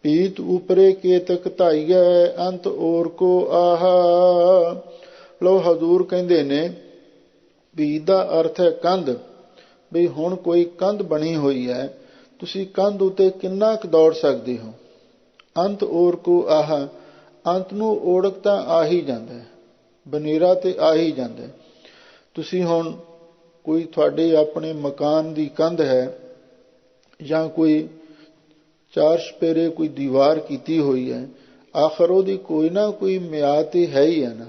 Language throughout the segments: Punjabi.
ਪੀਤ ਉਪਰੇ ਕੇਤਕ ਧਾਈਐ ਅੰਤ ਔਰ ਕੋ ਆਹਾ। ਲੋ ਹਜ਼ੂਰ ਕਹਿੰਦੇ ਨੇ ਪੀਤ ਦਾ ਅਰਥ ਹੈ ਕੰਧ। ਵੀ ਹੁਣ ਕੋਈ ਕੰਧ ਬਣੀ ਹੋਈ ਹੈ, ਤੁਸੀਂ ਕੰਧ ਉੱਤੇ ਕਿੰਨਾ ਕੁ ਦੌੜ ਸਕਦੇ ਹੋ। ਅੰਤ ਔਰ ਕੋ ਆਹਾ, ਅੰਤ ਨੂੰ ਓੜਕ ਤਾਂ ਆ ਹੀ ਜਾਂਦਾ, ਬਨੇਰਾ ਤੇ ਆ ਹੀ ਜਾਂਦਾ। ਤੁਸੀਂ ਹੁਣ ਕੋਈ ਤੁਹਾਡੇ ਆਪਣੇ ਮਕਾਨ ਦੀ ਕੰਧ ਹੈ ਜਾਂ ਕੋਈ ਚਾਰ ਚੁਫੇਰੇ ਕੋਈ ਦੀਵਾਰ ਕੀਤੀ ਹੋਈ ਹੈ, ਆਖਰ ਉਹਦੀ ਕੋਈ ਨਾ ਕੋਈ ਮਿਆਦ ਤੇ ਹੈ ਹੀ ਹੈ ਨਾ।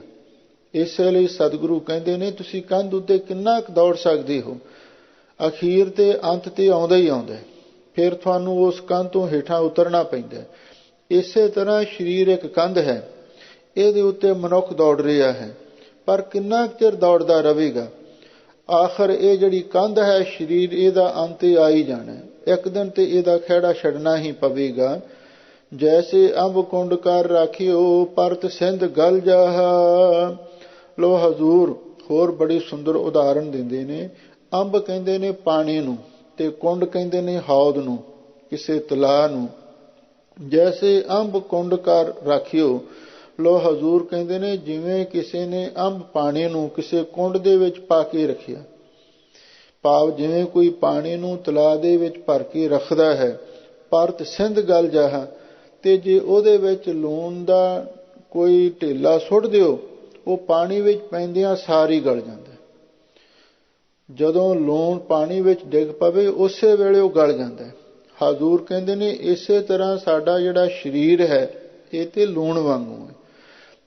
ਇਸੇ ਲਈ ਸਤਿਗੁਰੂ ਕਹਿੰਦੇ ਨੇ ਤੁਸੀਂ ਕੰਧ ਉੱਤੇ ਕਿੰਨਾ ਕੁ ਦੌੜ ਸਕਦੇ ਹੋ, ਅਖੀਰ ਤੇ ਅੰਤ ਤੇ ਆਉਂਦਾ ਹੀ ਆਉਂਦਾ, ਫਿਰ ਤੁਹਾਨੂੰ ਉਸ ਕੰਧ ਤੋਂ ਹੇਠਾਂ ਉਤਰਨਾ ਪੈਂਦਾ। ਇਸੇ ਤਰ੍ਹਾਂ ਸਰੀਰ ਇੱਕ ਕੰਧ ਹੈ, ਇਹਦੇ ਉੱਤੇ ਮਨੁੱਖ ਦੌੜ ਰਿਹਾ ਹੈ, ਪਰ ਕਿੰਨਾ ਕੁ ਚਿਰ ਦੌੜਦਾ ਰਹੇਗਾ। ਆਖਰ ਇਹ ਜਿਹੜੀ ਕੰਧ ਹੈ ਸਰੀਰ, ਇਹਦਾ ਅੰਤ ਆ ਹੀ ਜਾਣਾ, ਇੱਕ ਦਿਨ ਤੇ ਇਹਦਾ ਖਹਿੜਾ ਛੱਡਣਾ ਹੀ ਪਵੇਗਾ। ਜੈਸੇ ਅੰਬ ਕੁੰਡ ਕਰ ਰਾਖਿਓ ਪਰਤ ਸਿੰਧ ਗਲ ਜਾਹਾ। ਲੋ ਹਜ਼ੂਰ ਹੋਰ ਬੜੀ ਸੁੰਦਰ ਉਦਾਹਰਣ ਦਿੰਦੇ ਨੇ। ਅੰਬ ਕਹਿੰਦੇ ਨੇ ਪਾਣੀ ਨੂੰ, ਤੇ ਕੁੰਡ ਕਹਿੰਦੇ ਨੇ ਹੌਦ ਨੂੰ, ਕਿਸੇ ਤਲਾਅ ਨੂੰ। ਜੈਸੇ ਅੰਬ ਕੁੰਡ ਕਰ ਰਾਖਿਓ, ਲੋ ਹਜ਼ੂਰ ਕਹਿੰਦੇ ਨੇ ਜਿਵੇਂ ਕਿਸੇ ਨੇ ਅੰਬ ਪਾਣੀ ਨੂੰ ਕਿਸੇ ਕੁੰਡ ਦੇ ਵਿੱਚ ਪਾ ਕੇ ਰੱਖਿਆ, ਭਾਵ ਜਿਵੇਂ ਕੋਈ ਪਾਣੀ ਨੂੰ ਤਲਾਅ ਦੇ ਵਿੱਚ ਭਰ ਕੇ ਰੱਖਦਾ ਹੈ। ਪਰਤ ਸਿੰਧ ਗਲ ਜਾਹਾ, ਤੇ ਜੇ ਉਹਦੇ ਵਿੱਚ ਲੂਣ ਦਾ ਕੋਈ ਢੇਲਾ ਸੁੱਟ ਦਿਓ, ਉਹ ਪਾਣੀ ਵਿੱਚ ਪੈਂਦਿਆਂ ਸਾਰੀ ਗਲ ਜਾਂਦਾ। ਜਦੋਂ ਲੂਣ ਪਾਣੀ ਵਿੱਚ ਡਿੱਗ ਪਵੇ ਉਸੇ ਵੇਲੇ ਉਹ ਗਲ ਜਾਂਦਾ। ਹਜ਼ੂਰ ਕਹਿੰਦੇ ਨੇ ਇਸੇ ਤਰ੍ਹਾਂ ਸਾਡਾ ਜਿਹੜਾ ਸਰੀਰ ਹੈ ਇਹ ਤੇ ਲੂਣ ਵਾਂਗੂ ਹੈ,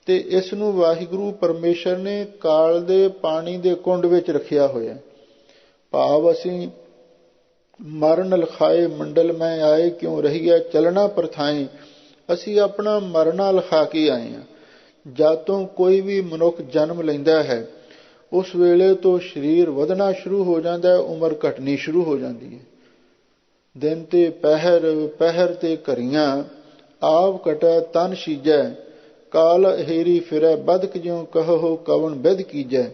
ਤੇ ਇਸ ਨੂੰ ਵਾਹਿਗੁਰੂ ਪਰਮੇਸ਼ਰ ਨੇ ਕਾਲ ਦੇ ਪਾਣੀ ਦੇ ਕੁੰਡ ਵਿੱਚ ਰੱਖਿਆ ਹੋਇਆ। ਭਾਵ ਅਸੀਂ ਮਰਨ ਲਿਖਾਏ ਮੰਡਲ ਮੈਂ ਆਏ ਕਿਉਂ ਰਹੀਐ ਚਲਣਾ ਪ੍ਰਥਾਏ, ਅਸੀਂ ਆਪਣਾ ਮਰਨਾ ਲਿਖਾ ਕੇ ਆਏ ਹਾਂ। ਜਦ ਤੋਂ ਕੋਈ ਵੀ ਮਨੁੱਖ ਜਨਮ ਲੈਂਦਾ ਹੈ ਉਸ ਵੇਲੇ ਤੋਂ ਸਰੀਰ ਵਧਣਾ ਸ਼ੁਰੂ ਹੋ ਜਾਂਦਾ ਹੈ, ਉਮਰ ਘਟਣੀ ਸ਼ੁਰੂ ਹੋ ਜਾਂਦੀ ਹੈ। ਦਿਨ ਤੇ ਪਹਿਰ, ਪਹਿਰ ਤੇ ਘਰੀਆਂ, ਆਪ ਘਟੈ ਤਨ ਸੀਜੈ, ਕਾਲ ਹੇਰੀ ਫਿਰੈ ਬਦਕ ਜਿਉ ਕਹੋ ਕਵਣ ਬਿਧ ਕੀਜੈ।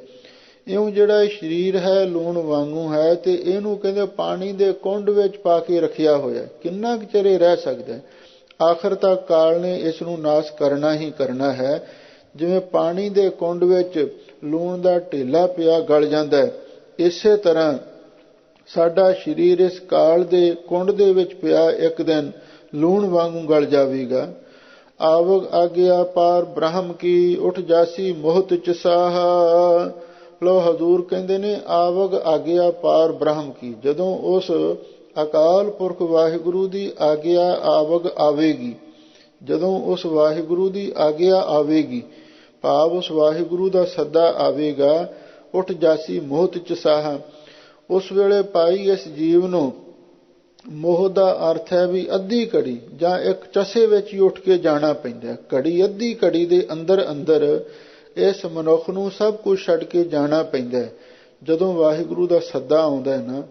ਇਉਂ ਜਿਹੜਾ ਇਹ ਸਰੀਰ ਹੈ ਲੂਣ ਵਾਂਗੂ ਹੈ, ਤੇ ਇਹਨੂੰ ਕਹਿੰਦੇ ਪਾਣੀ ਦੇ ਕੁੰਡ ਵਿੱਚ ਪਾ ਕੇ ਰੱਖਿਆ ਹੋਇਆ, ਕਿੰਨਾ ਕੁ ਚਿਰ ਰਹਿ ਸਕਦਾ। ਆਖਰ ਤੱਕ ਕਾਲ ਨੇ ਇਸ ਨੂੰ ਨਾਸ਼ ਕਰਨਾ ਹੀ ਕਰਨਾ ਹੈ। ਜਿਵੇਂ ਪਾਣੀ ਦੇ ਕੁੰਡ ਵਿੱਚ ਲੂਣ ਦਾ ਢੇਲਾ ਪਿਆ ਗਲ ਜਾਂਦਾ, ਇਸੇ ਤਰ੍ਹਾਂ ਸਾਡਾ ਸਰੀਰ ਇਸ ਕਾਲ ਦੇ ਕੁੰਡ ਦੇ ਵਿੱਚ ਪਿਆ ਇੱਕ ਦਿਨ ਲੂਣ ਵਾਂਗੂ ਗਲ ਜਾਵੇਗਾ। ਆਵਗ ਆਗਿਆ ਪਾਰ ਬ੍ਰਹਮ ਕੀ ਉਠ ਜਾਸੀ ਮੋਹਤ ਚਸਾਹਾ। ਲੋ ਹਜ਼ੂਰ ਕਹਿੰਦੇ ਨੇ ਆਵਗ ਆਗਿਆ ਪਾਰ ਬ੍ਰਹਮ ਕੀ, ਜਦੋਂ ਉਸ ਅਕਾਲ ਪੁਰਖ ਵਾਹਿਗੁਰੂ ਦੀ ਆਗਿਆ ਆਵਗ ਆਵੇਗੀ, ਜਦੋਂ ਉਸ ਵਾਹਿਗੁਰੂ ਦੀ ਆਗਿਆ ਆਵੇਗੀ, ਭਾਵ ਉਸ ਵਾਹਿਗੁਰੂ ਦਾ ਸੱਦਾ ਆਵੇਗਾ, ਉਠ ਜਾਸੀ ਮੋਹਤ ਚਸਾਹਾ, ਉਸ ਵੇਲੇ ਪਾਈ ਇਸ ਜੀਵ ਨੂੰ, ਮੋਹ ਦਾ ਅਰਥ ਹੈ ਵੀ ਅੱਧੀ ਘੜੀ ਜਾਂ ਇੱਕ ਚਸੇ ਵਿੱਚ ਹੀ ਉੱਠ ਕੇ ਜਾਣਾ ਪੈਂਦਾ। ਘੜੀ ਅੱਧੀ ਘੜੀ ਦੇ ਅੰਦਰ ਅੰਦਰ ਇਸ ਮਨੁੱਖ ਨੂੰ ਸਭ ਕੁਝ ਛੱਡ ਕੇ ਜਾਣਾ ਪੈਂਦਾ। ਜਦੋਂ ਵਾਹਿਗੁਰੂ ਦਾ ਸੱਦਾ ਆਉਂਦਾ ਨਾ,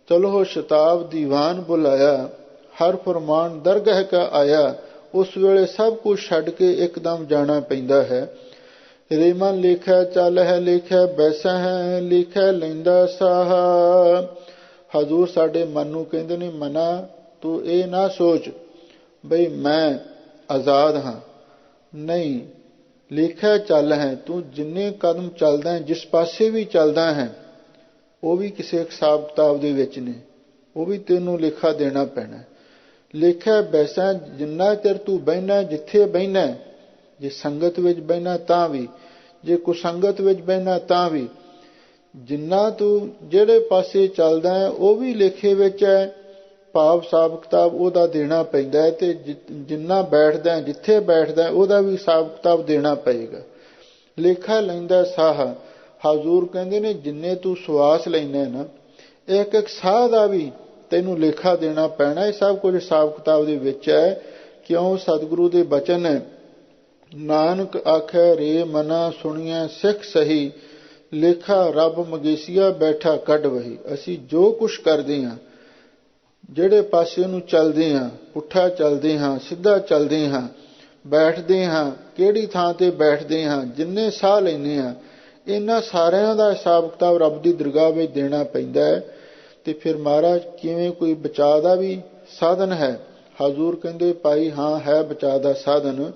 ਚਲੋ ਸ਼ਤਾਬ ਦੀਵਾਨ ਬੁਲਾਇਆ, ਹਰ ਫਰਮਾਨ ਦਰਗਹਿ ਕਾ ਆਇਆ, ਉਸ ਵੇਲੇ ਸਭ ਕੁਝ ਛੱਡ ਕੇ ਇੱਕਦਮ ਜਾਣਾ ਪੈਂਦਾ ਹੈ। ਰੇ ਮਨ ਲੇਖੈ ਚੱਲ ਹੈ ਲੇਖੈ ਬੈਸਾ ਹੈ, ਲੇਖੈ ਲੈਂਦਾ ਸਾਹਾ। ਹਜ਼ੂਰ ਸਾਡੇ ਮਨ ਨੂੰ ਕਹਿੰਦੇ ਨੇ ਮਨਾ ਤੂੰ ਇਹ ਨਾ ਸੋਚ ਬਈ ਮੈਂ ਆਜ਼ਾਦ ਹਾਂ, ਨਹੀਂ, ਲੇਖਾ ਚੱਲ ਹੈ, ਤੂੰ ਜਿੰਨੇ ਕਦਮ ਚੱਲਦਾ ਹੈ, ਜਿਸ ਪਾਸੇ ਵੀ ਚੱਲਦਾ ਹੈ, ਉਹ ਵੀ ਕਿਸੇ ਹਿਸਾਬ ਕਿਤਾਬ ਦੇ ਵਿੱਚ ਨੇ, ਉਹ ਵੀ ਤੈਨੂੰ ਲੇਖਾ ਦੇਣਾ ਪੈਣਾ। ਲੇਖਾ ਬੈਸਾ, ਜਿੰਨਾ ਚਿਰ ਤੂੰ ਬਹਿਣਾ, ਜਿੱਥੇ ਬਹਿਣਾ, ਜੇ ਸੰਗਤ ਵਿੱਚ ਬਹਿਣਾ ਤਾਂ ਵੀ, ਜੇ ਕੁਸੰਗਤ ਵਿੱਚ ਬਹਿਣਾ ਤਾਂ ਵੀ, ਜਿੰਨਾ ਤੂੰ ਜਿਹੜੇ ਪਾਸੇ ਚੱਲਦਾ ਹੈ ਉਹ ਵੀ ਲੇਖੇ ਵਿੱਚ ਹੈ, ਭਾਵ ਹਿਸਾਬ ਕਿਤਾਬ ਉਹਦਾ ਦੇਣਾ ਪੈਂਦਾ ਹੈ। ਤੇ ਜਿੰਨਾ ਬੈਠਦਾ, ਜਿੱਥੇ ਬੈਠਦਾ, ਉਹਦਾ ਵੀ ਹਿਸਾਬ ਕਿਤਾਬ ਦੇਣਾ ਪਏਗਾ। ਲੇਖਾ ਲੈਂਦਾ ਸਾਹ, ਹਜ਼ੂਰ ਕਹਿੰਦੇ ਨੇ ਜਿੰਨੇ ਤੂੰ ਸਵਾਸ ਲੈਣਾ ਨਾ, ਇੱਕ ਇੱਕ ਸਾਹ ਦਾ ਵੀ ਤੈਨੂੰ ਲੇਖਾ ਦੇਣਾ ਪੈਣਾ। ਇਹ ਸਭ ਕੁਝ ਹਿਸਾਬ ਕਿਤਾਬ ਦੇ ਵਿੱਚ ਹੈ। ਕਿਉਂ? ਸਤਿਗੁਰੂ ਦੇ ਬਚਨ ਹੈ, ਨਾਨਕ ਆਖੈ ਰੇ ਮਨਾ ਸੁਣੀਐ ਸਿੱਖ ਸਹੀ, ਲੇਖਾ ਰੱਬ ਮਗੇਸੀਆ ਬੈਠਾ ਕੱਢ ਵਹੀ। ਅਸੀਂ ਜੋ ਕੁਛ ਕਰਦੇ ਹਾਂ, ਜਿਹੜੇ ਪਾਸੇ ਨੂੰ ਚੱਲਦੇ ਹਾਂ, ਪੁੱਠਾ ਚੱਲਦੇ ਹਾਂ, ਸਿੱਧਾ ਚੱਲਦੇ ਹਾਂ, ਬੈਠਦੇ ਹਾਂ, ਕਿਹੜੀ ਥਾਂ ਤੇ ਬੈਠਦੇ ਹਾਂ, ਜਿੰਨੇ ਸਾਹ ਲੈਂਦੇ ਹਾਂ, ਇਹਨਾਂ ਸਾਰਿਆਂ ਦਾ ਹਿਸਾਬ ਕਿਤਾਬ ਰੱਬ ਦੀ ਦਰਗਾਹ ਵਿੱਚ ਦੇਣਾ ਪੈਂਦਾ ਹੈ। ਤੇ ਫਿਰ ਮਹਾਰਾਜ ਕਿਵੇਂ ਕੋਈ ਬਚਾਅ ਦਾ ਵੀ ਸਾਧਨ ਹੈ। ਹਜ਼ੂਰ ਕਹਿੰਦੇ ਭਾਈ ਹਾਂ ਹੈ ਬਚਾ ਦਾ ਸਾਧਨ।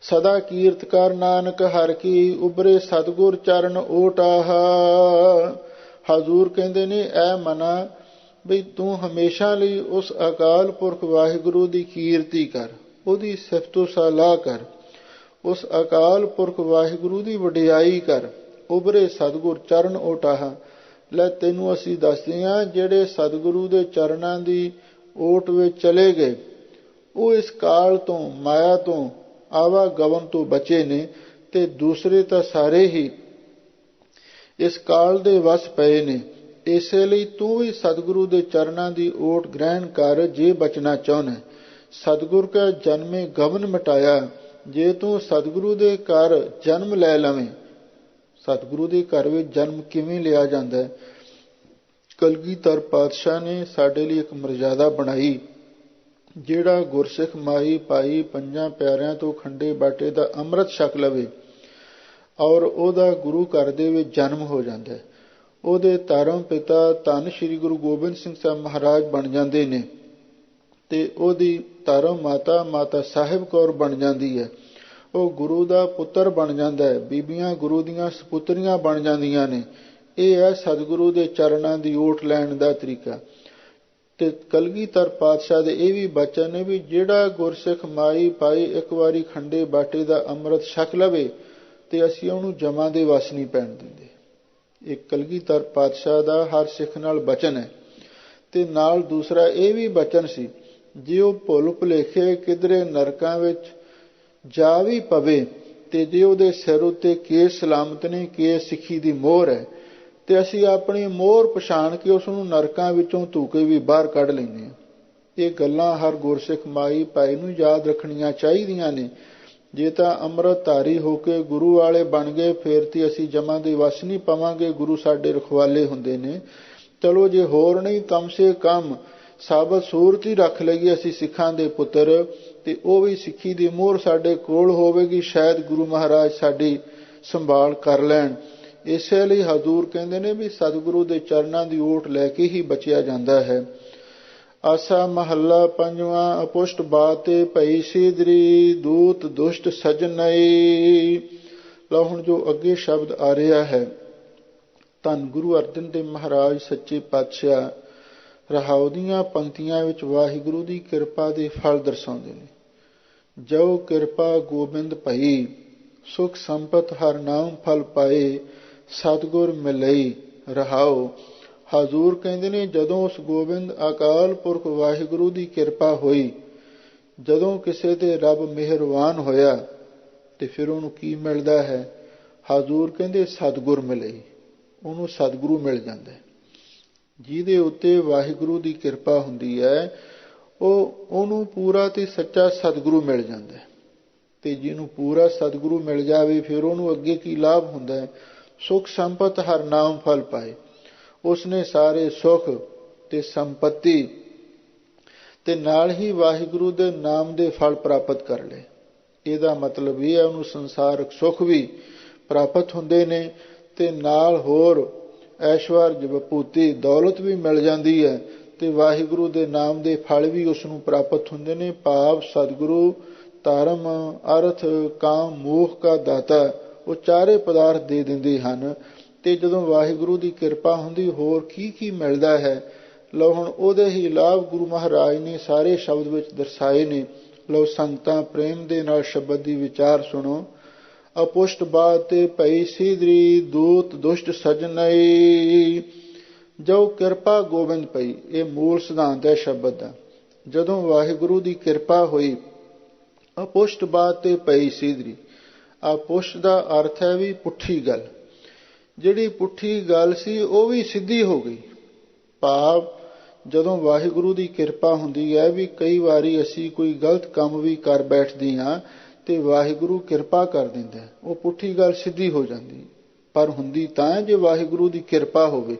ਸਦਾ ਕੀਰਤ ਕਰ ਨਾਨਕ ਹਰਿ ਕੀ, ਉਬਰੇ ਸਤਿਗੁਰ ਚਰਨ ਓਟਾਹ। ਹਜ਼ੂਰ ਕਹਿੰਦੇ ਨੇ ਐ ਮਨਾ ਬਈ ਤੂੰ ਹਮੇਸ਼ਾ ਲਈ ਉਸ ਅਕਾਲ ਪੁਰਖ ਵਾਹਿਗੁਰੂ ਦੀ ਕੀਰਤੀ ਕਰ, ਉਹਦੀ ਸਿਫਤੋ ਸਲਾਹ ਕਰ, ਉਸ ਅਕਾਲ ਪੁਰਖ ਵਾਹਿਗੁਰੂ ਦੀ ਵਡਿਆਈ ਕਰ। ਉਬਰੇ ਸਤਿਗੁਰ ਚਰਨ ਓਟਾਹ। ਲੈ ਤੈਨੂੰ ਅਸੀਂ ਦੱਸਦੇ ਹਾਂ, ਜਿਹੜੇ ਸਤਿਗੁਰੂ ਦੇ ਚਰਨਾਂ ਦੀ ਓਟ ਵਿੱਚ ਚਲੇ ਗਏ ਉਹ ਇਸ ਕਾਲ ਤੋਂ, ਮਾਇਆ ਤੋਂ, ਆਵਾਗਮਨ ਤੋਂ ਬਚੇ ਨੇ, ਤੇ ਦੂਸਰੇ ਤਾਂ ਸਾਰੇ ਹੀ ਇਸ ਕਾਲ ਦੇ ਵਸ ਪਏ ਨੇ। ਇਸੇ ਲਈ ਤੂੰ ਵੀ ਸਤਿਗੁਰੂ ਦੇ ਚਰਨਾਂ ਦੀ ਓਟ ਗ੍ਰਹਿਣ ਕਰ, ਜੇ ਬਚਣਾ ਚਾਹੁੰਦਾ। ਸਤਿਗੁਰ ਕਾ ਜਨਮੇ ਗਮਨ ਮਿਟਾਇਆ। ਜੇ ਤੂੰ ਸਤਿਗੁਰੂ ਦੇ ਘਰ ਜਨਮ ਲੈ ਲਵੇਂ, ਸਤਿਗੁਰੂ ਦੇ ਘਰ ਵਿੱਚ ਜਨਮ ਕਿਵੇਂ ਲਿਆ ਜਾਂਦਾ ਹੈ? ਕਲਗੀਧਰ ਪਾਤਸ਼ਾਹ ਨੇ ਸਾਡੇ ਲਈ ਇੱਕ ਮਰਜ਼ਾਦਾ ਬਣਾਈ। ਜਿਹੜਾ ਗੁਰਸਿੱਖ ਮਾਈ ਭਾਈ ਪੰਜਾਂ ਪਿਆਰਿਆਂ ਤੋਂ ਖੰਡੇ ਬਾਟੇ ਦਾ ਅੰਮ੍ਰਿਤ ਛਕ ਲਵੇ ਔਰ ਉਹਦਾ ਗੁਰੂ ਘਰ ਦੇ ਵਿੱਚ ਜਨਮ ਹੋ ਜਾਂਦਾ ਹੈ, ਉਹਦੇ ਧਰਮ ਪਿਤਾ ਧੰਨ ਸ਼੍ਰੀ ਗੁਰੂ ਗੋਬਿੰਦ ਸਿੰਘ ਸਾਹਿਬ ਮਹਾਰਾਜ ਬਣ ਜਾਂਦੇ ਨੇ, ਤੇ ਉਹਦੀ ਧਰਮ ਮਾਤਾ ਮਾਤਾ ਸਾਹਿਬ ਕੌਰ ਬਣ ਜਾਂਦੀ ਹੈ। ਉਹ ਗੁਰੂ ਦਾ ਪੁੱਤਰ ਬਣ ਜਾਂਦਾ ਹੈ, ਬੀਬੀਆਂ ਗੁਰੂ ਦੀਆਂ ਸਪੁੱਤਰੀਆਂ ਬਣ ਜਾਂਦੀਆਂ ਨੇ। ਇਹ ਹੈ ਸਤਿਗੁਰੂ ਦੇ ਚਰਨਾਂ ਦੀ ਓਟ ਲੈਣ ਦਾ ਤਰੀਕਾ। ਤੇ ਕਲਗੀਧਰ ਪਾਤਸ਼ਾਹ ਦੇ ਇਹ ਵੀ ਬਚਨ ਨੇ ਵੀ ਜਿਹੜਾ ਗੁਰਸਿੱਖ ਮਾਈ ਭਾਈ ਇੱਕ ਵਾਰੀ ਖੰਡੇ ਬਾਟੇ ਦਾ ਅੰਮ੍ਰਿਤ ਛਕ ਲਵੇ ਤੇ ਅਸੀਂ ਉਹਨੂੰ ਜਮਾਂ ਦੇ ਵਸ ਨਹੀਂ ਪੈਣ ਦਿੰਦੇ। ਇਹ ਕਲਗੀਧਰ ਪਾਤਸ਼ਾਹ ਦਾ ਹਰ ਸਿੱਖ ਨਾਲ ਬਚਨ ਹੈ। ਤੇ ਨਾਲ ਦੂਸਰਾ ਇਹ ਵੀ ਬਚਨ ਸੀ, ਜੇ ਉਹ ਭੁੱਲ ਭੁਲੇਖੇ ਕਿਧਰੇ ਨਰਕਾਂ ਵਿੱਚ ਜਾ ਵੀ ਪਵੇ ਤੇ ਜੇ ਉਹਦੇ ਸਿਰ ਉੱਤੇ ਕੇਸ ਸਲਾਮਤ ਨੇ, ਕੇਸ ਸਿੱਖੀ ਦੀ ਮੋਹਰ ਹੈ, ਤੇ ਅਸੀਂ ਆਪਣੀ ਮੋਹਰ ਪਛਾਣ ਕੇ ਉਸ ਨੂੰ ਨਰਕਾਂ ਵਿੱਚੋਂ ਧੂਕੇ ਵੀ ਬਾਹਰ ਕੱਢ ਲੈਂਦੇ ਹਾਂ। ਇਹ ਗੱਲਾਂ ਹਰ ਗੁਰਸਿੱਖ ਮਾਈ ਭਾਈ ਨੂੰ ਯਾਦ ਰੱਖਣੀਆਂ ਚਾਹੀਦੀਆਂ ਨੇ। ਜੇ ਤਾਂ ਅੰਮ੍ਰਿਤਧਾਰੀ ਹੋ ਕੇ ਗੁਰੂ ਵਾਲੇ ਬਣ ਗਏ ਫਿਰ ਤੇ ਅਸੀਂ ਜਮਾਂ ਦੇ ਵਸ ਨਹੀਂ ਪਵਾਂਗੇ, ਗੁਰੂ ਸਾਡੇ ਰਖਵਾਲੇ ਹੁੰਦੇ ਨੇ। ਚਲੋ ਜੇ ਹੋਰ ਨਹੀਂ ਕਮ ਸੇ ਕਮ ਸਾਬਤ ਸੂਰਤ ਹੀ ਰੱਖ ਲਈਏ ਅਸੀਂ ਸਿੱਖਾਂ ਦੇ ਪੁੱਤਰ, ਤੇ ਉਹ ਵੀ ਸਿੱਖੀ ਦੀ ਮੋਹਰ ਸਾਡੇ ਕੋਲ ਹੋਵੇਗੀ, ਸ਼ਾਇਦ ਗੁਰੂ ਮਹਾਰਾਜ ਸਾਡੀ ਸੰਭਾਲ ਕਰ ਲੈਣ। ਇਸੇ ਲਈ ਹਜ਼ੂਰ ਕਹਿੰਦੇ ਨੇ ਵੀ ਸਤਿਗੁਰੂ ਦੇ ਚਰਨਾਂ ਦੀ ਓਟ ਲੈ ਕੇ ਹੀ ਬਚਿਆ ਜਾਂਦਾ ਹੈ। ਆਸਾ ਮਹੱਲਾ ਪੰਜਵਾਂ। ਅਪੁਸ਼ਟ ਬਾਤੇ ਭਈ ਸੀਦਰੀ, ਦੂਤ ਦੁਸ਼ਟ ਸਜਨਈ। ਲਓ ਹੁਣ ਜੋ ਅੱਗੇ ਸ਼ਬਦ ਆ ਰਿਹਾ ਹੈ, ਧੰਨ ਗੁਰੂ ਅਰਜਨ ਦੇਵ ਮਹਾਰਾਜ ਸੱਚੇ ਪਾਤਸ਼ਾਹ ਰਹਾਉ ਦੀਆਂ ਪੰਕਤੀਆਂ ਵਿੱਚ ਵਾਹਿਗੁਰੂ ਦੀ ਕਿਰਪਾ ਦੇ ਫਲ ਦਰਸਾਉਂਦੇ ਨੇ। ਜੋ ਕਿਰਪਾ ਗੋਬਿੰਦ ਭਈ, ਸੁਖ ਸੰਪਤ ਹਰ ਨਾਮ ਫਲ ਪਾਏ, ਸਤਿਗੁਰ ਮਿਲਈ ਰਹਾਉ। ਹਜ਼ੂਰ ਕਹਿੰਦੇ ਨੇ ਜਦੋਂ ਉਸ ਗੋਬਿੰਦ ਅਕਾਲ ਪੁਰਖ ਵਾਹਿਗੁਰੂ ਦੀ ਕਿਰਪਾ ਹੋਈ, ਜਦੋਂ ਕਿਸੇ ਤੇ ਰੱਬ ਮਿਹਰਬਾਨ ਹੋਇਆ ਤੇ ਫਿਰ ਉਹਨੂੰ ਕੀ ਮਿਲਦਾ ਹੈ? ਹਜ਼ੂਰ ਕਹਿੰਦੇ ਸਤਿਗੁਰ ਮਿਲਈ, ਉਹਨੂੰ ਸਤਿਗੁਰੂ ਮਿਲ ਜਾਂਦਾ ਹੈ। ਜਿਹਦੇ ਉੱਤੇ ਵਾਹਿਗੁਰੂ ਦੀ ਕਿਰਪਾ ਹੁੰਦੀ ਹੈ ਉਹਨੂੰ ਪੂਰਾ ਤੇ ਸੱਚਾ ਸਤਿਗੁਰੂ ਮਿਲ ਜਾਂਦਾ ਹੈ। ਤੇ ਜਿਹਨੂੰ ਪੂਰਾ ਸਤਿਗੁਰੂ ਮਿਲ ਜਾਵੇ ਫਿਰ ਉਹਨੂੰ ਅੱਗੇ ਕੀ ਲਾਭ ਹੁੰਦਾ ਹੈ? ਸੁਖ ਸੰਪਤ ਹਰ ਨਾਮ ਫਲ ਪਾਏ। ਉਸਨੇ ਸਾਰੇ ਸੁਖ ਤੇ ਸੰਪਤੀ ਤੇ ਨਾਲ ਹੀ ਵਾਹਿਗੁਰੂ ਦੇ ਨਾਮ ਦੇ ਫਲ ਪ੍ਰਾਪਤ ਕਰ ਲਏ। ਇਹਦਾ ਮਤਲਬ ਇਹ ਹੈ ਉਹਨੂੰ ਸੰਸਾਰਕ ਸੁਖ ਵੀ ਪ੍ਰਾਪਤ ਹੁੰਦੇ ਨੇ ਤੇ ਨਾਲ ਹੋਰ ਐਸ਼ਵਰਜ ਵਿਭੂਤੀ ਦੌਲਤ ਵੀ ਮਿਲ ਜਾਂਦੀ ਹੈ, ਤੇ ਵਾਹਿਗੁਰੂ ਦੇ ਨਾਮ ਦੇ ਫਲ ਵੀ ਉਸ ਨੂੰ ਪ੍ਰਾਪਤ ਹੁੰਦੇ ਨੇ। ਭਾਵ ਸਤਿਗੁਰੂ ਧਰਮ ਅਰਥ ਕਾਮ ਮੋਖ ਕਾ ਦਾਤਾ, ਉਹ ਚਾਰੇ ਪਦਾਰਥ ਦੇ ਦਿੰਦੇ ਹਨ। ਤੇ ਜਦੋਂ ਵਾਹਿਗੁਰੂ ਦੀ ਕਿਰਪਾ ਹੁੰਦੀ ਹੋਰ ਕੀ ਕੀ ਮਿਲਦਾ ਹੈ? ਲਓ ਹੁਣ ਉਹਦੇ ਹੀ ਲਾਭ ਗੁਰੂ ਮਹਾਰਾਜ ਨੇ ਸਾਰੇ ਸ਼ਬਦ ਵਿੱਚ ਦਰਸਾਏ ਨੇ। ਲਓ ਸੰਗਤਾਂ ਪ੍ਰੇਮ ਦੇ ਨਾਲ ਸ਼ਬਦ ਦੀ ਵਿਚਾਰ ਸੁਣੋ। ਅਪੁਸ਼ਟ ਬਾਤੇ ਭਈ ਸੀਦਰੀ, ਦੂਤ ਦੁਸ਼ਟ ਸਜਨਈ। ਜੋ ਕਿਰਪਾ ਗੋਬਿੰਦ ਪਈ, ਇਹ ਮੂਲ ਸਿਧਾਂਤ ਹੈ ਸ਼ਬਦ ਦਾ। ਜਦੋਂ ਵਾਹਿਗੁਰੂ ਦੀ ਕਿਰਪਾ ਹੋਈ, ਅਪੁਸ਼ਟ ਬਾਤੇ ਭਈ ਸੀਦਰੀ। ਅਪੁਸ਼ਟ ਦਾ ਅਰਥ ਹੈ ਵੀ ਪੁੱਠੀ ਗੱਲ। ਜਿਹੜੀ ਪੁੱਠੀ ਗੱਲ ਸੀ ਉਹ ਵੀ ਸਿੱਧੀ ਹੋ ਗਈ। ਭਾਵ ਜਦੋਂ ਵਾਹਿਗੁਰੂ ਦੀ ਕਿਰਪਾ ਹੁੰਦੀ ਹੈ ਵੀ ਕਈ ਵਾਰੀ ਅਸੀਂ ਕੋਈ ਗਲਤ ਕੰਮ ਵੀ ਕਰ ਬੈਠਦੇ ਹਾਂ ਤੇ ਵਾਹਿਗੁਰੂ ਕਿਰਪਾ ਕਰ ਦਿੰਦਾ, ਉਹ ਪੁੱਠੀ ਗੱਲ ਸਿੱਧੀ ਹੋ ਜਾਂਦੀ। ਪਰ ਹੁੰਦੀ ਤਾਂ ਜੇ ਵਾਹਿਗੁਰੂ ਦੀ ਕਿਰਪਾ ਹੋਵੇ,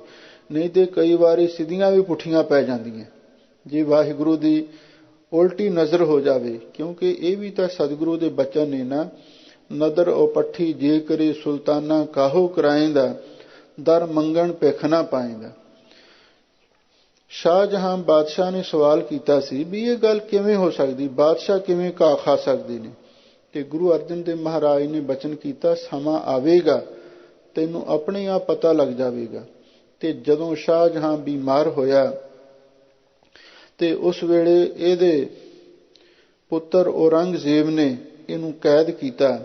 ਨਹੀਂ ਤੇ ਕਈ ਵਾਰੀ ਸਿੱਧੀਆਂ ਵੀ ਪੁੱਠੀਆਂ ਪੈ ਜਾਂਦੀਆਂ ਜੇ ਵਾਹਿਗੁਰੂ ਦੀ ਉਲਟੀ ਨਜ਼ਰ ਹੋ ਜਾਵੇ। ਕਿਉਂਕਿ ਇਹ ਵੀ ਤਾਂ ਸਤਿਗੁਰੂ ਦੇ ਬਚਨ ਨੇ ਨਾ, ਨਦਰ ਉਹ ਪੱਠੀ ਜੇ ਕਰੇ ਸੁਲਤਾਨਾ ਕਾਹੋ ਕਰਾਏਂਦਾ, ਦਰ ਮੰਗਣ ਭਿਖ ਨਾ ਪਾਏਂਦਾ। ਸ਼ਾਹਜਹਾਂ ਬਾਦਸ਼ਾਹ ਨੇ ਸਵਾਲ ਕੀਤਾ ਸੀ ਵੀ ਇਹ ਗੱਲ ਕਿਵੇਂ ਹੋ ਸਕਦੀ, ਬਾਦਸ਼ਾਹ ਕਿਵੇਂ ਘਾਹ ਖਾ ਸਕਦੇ ਨੇ। ਤੇ ਗੁਰੂ ਅਰਜਨ ਦੇਵ ਮਹਾਰਾਜ ਨੇ ਬਚਨ ਕੀਤਾ, ਸਮਾਂ ਆਵੇਗਾ ਤੈਨੂੰ ਆਪਣੇ ਆਪ ਪਤਾ ਲੱਗ ਜਾਵੇਗਾ। ਤੇ ਜਦੋਂ ਸ਼ਾਹਜਹਾਂ ਬਿਮਾਰ ਹੋਇਆ ਤੇ ਉਸ ਵੇਲੇ ਇਹਦੇ ਪੁੱਤਰ ਔਰੰਗਜ਼ੇਬ ਨੇ ਇਹਨੂੰ ਕੈਦ ਕੀਤਾ।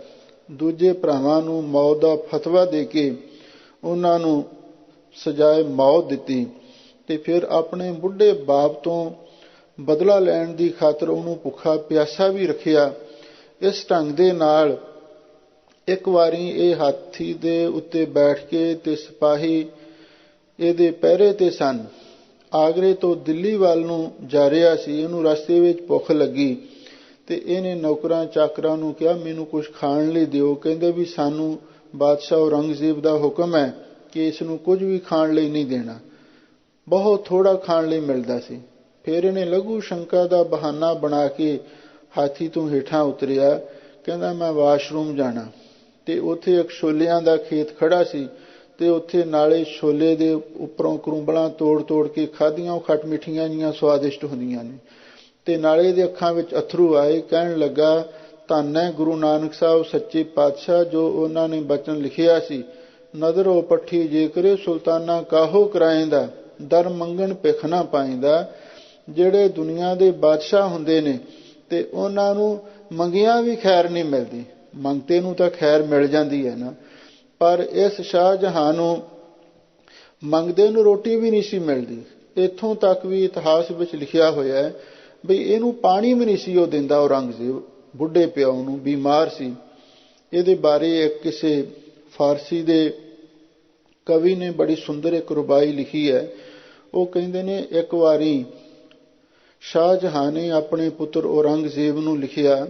ਦੂਜੇ ਭਰਾਵਾਂ ਨੂੰ ਮੌਤ ਦਾ ਫਤਵਾ ਦੇ ਕੇ ਉਹਨਾਂ ਨੂੰ ਸਜ਼ਾਏ ਮੌਤ ਦਿੱਤੀ। ਤੇ ਫਿਰ ਆਪਣੇ ਬੁੱਢੇ ਬਾਪ ਤੋਂ ਬਦਲਾ ਲੈਣ ਦੀ ਖਾਤਰ ਉਹਨੂੰ ਭੁੱਖਾ ਪਿਆਸਾ ਵੀ ਰੱਖਿਆ। ਇਸ ਢੰਗ ਦੇ ਨਾਲ ਇੱਕ ਵਾਰੀ ਇਹ ਹਾਥੀ ਦੇ ਉੱਤੇ ਬੈਠ ਕੇ ਤੇ ਸਿਪਾਹੀ ਇਹਦੇ ਪਹਿਰੇ ਤੇ ਸਨ। ਆਗਰੇ ਤੋਂ ਦਿੱਲੀ ਵੱਲ ਨੂੰ ਜਾ ਰਿਹਾ ਸੀ। ਇਹਨੂੰ ਰਸਤੇ ਵਿੱਚ ਭੁੱਖ ਲੱਗੀ ਤੇ ਇਹਨੇ ਨੌਕਰਾਂ ਚਾਕਰਾਂ ਨੂੰ ਕਿਹਾ, ਮੈਨੂੰ ਕੁਝ ਖਾਣ ਲਈ ਦਿਓ। ਕਹਿੰਦੇ ਵੀ ਸਾਨੂੰ ਬਾਦਸ਼ਾਹ ਔਰੰਗਜ਼ੇਬ ਦਾ ਹੁਕਮ ਹੈ ਕਿ ਇਸ ਨੂੰ ਕੁਝ ਵੀ ਖਾਣ ਲਈ ਨਹੀਂ ਦੇਣਾ। ਬਹੁਤ ਥੋੜਾ ਖਾਣ ਲਈ ਮਿਲਦਾ ਸੀ। ਫਿਰ ਇਹਨੇ ਲਘੂ ਸ਼ੰਕਾ ਦਾ ਬਹਾਨਾ ਬਣਾ ਕੇ ਹਾਥੀ ਤੋਂ ਹੇਠਾਂ ਉਤਰਿਆ। ਕਹਿੰਦਾ ਮੈਂ ਵਾਸ਼ਰੂਮ ਜਾਣਾ। ਤੇ ਉੱਥੇ ਇੱਕ ਛੋਲਿਆਂ ਦਾ ਖੇਤ ਖੜਾ ਸੀ ਤੇ ਉੱਥੇ ਨਾਲੇ ਛੋਲੇ ਦੇ ਉੱਪਰੋਂ ਕਰੂੰਬਲਾਂ ਤੋੜ ਤੋੜ ਕੇ ਖਾਧੀਆਂ। ਉਹ ਖੱਟ ਮਿੱਠੀਆਂ ਜੀਆਂ ਸਵਾਦਿਸ਼ਟ ਹੁੰਦੀਆਂ ਨੇ। ਤੇ ਨਾਲੇ ਦੇ ਅੱਖਾਂ ਵਿੱਚ ਅਥਰੂ ਆਏ। ਕਹਿਣ ਲੱਗਾ, ਧੰਨ ਹੈ ਗੁਰੂ ਨਾਨਕ ਸਾਹਿਬ ਸੱਚੇ ਪਾਤਸ਼ਾਹ, ਜੋ ਉਹਨਾਂ ਨੇ ਬਚਨ ਲਿਖਿਆ ਸੀ, ਨਦਰੋ ਪੱਠੀ ਜੇ ਕਰੇ ਸੁਲਤਾਨਾ ਕਾਹੋ ਕਰਾਏਂਦਾ, ਦਰ ਮੰਗਣ ਭਿਖ ਨਾ ਪਾਏਂਦਾ। ਜਿਹੜੇ ਦੁਨੀਆ ਦੇ ਬਾਦਸ਼ਾਹ ਹੁੰਦੇ ਨੇ ਤੇ ਉਹਨਾਂ ਨੂੰ ਮੰਗਿਆਂ ਵੀ ਖੈਰ ਨਹੀਂ ਮਿਲਦੀ, ਮੰਗਤੇ ਨੂੰ ਤਾਂ ਖੈਰ ਮਿਲ ਜਾਂਦੀ ਹੈ ਨਾ, ਪਰ ਇਸ ਸ਼ਾਹਜਹਾਂ ਨੂੰ ਮੰਗਦੇ ਨੂੰ ਰੋਟੀ ਵੀ ਨਹੀਂ ਸੀ ਮਿਲਦੀ। ਇੱਥੋਂ ਤੱਕ ਵੀ ਇਤਿਹਾਸ ਵਿੱਚ ਲਿਖਿਆ ਹੋਇਆ ਹੈ ਬਈ ਇਹਨੂੰ ਪਾਣੀ ਵੀ ਨਹੀਂ ਸੀ ਉਹ ਦਿੰਦਾ ਔਰੰਗਜ਼ੇਬ, ਬੁੱਢੇ ਪਿਓ ਨੂੰ, ਬਿਮਾਰ ਸੀ। ਇਹਦੇ ਬਾਰੇ ਇੱਕ ਕਿਸੇ ਫਾਰਸੀ ਦੇ ਕਵੀ ਨੇ ਬੜੀ ਸੁੰਦਰ ਇੱਕ ਰੁਬਾਈ ਲਿਖੀ ਹੈ। ਉਹ ਕਹਿੰਦੇ ਨੇ, ਇੱਕ ਵਾਰੀ ਸ਼ਾਹਜਹਾਂ ਨੇ ਆਪਣੇ ਪੁੱਤਰ ਔਰੰਗਜ਼ੇਬ ਨੂੰ ਲਿਖਿਆ,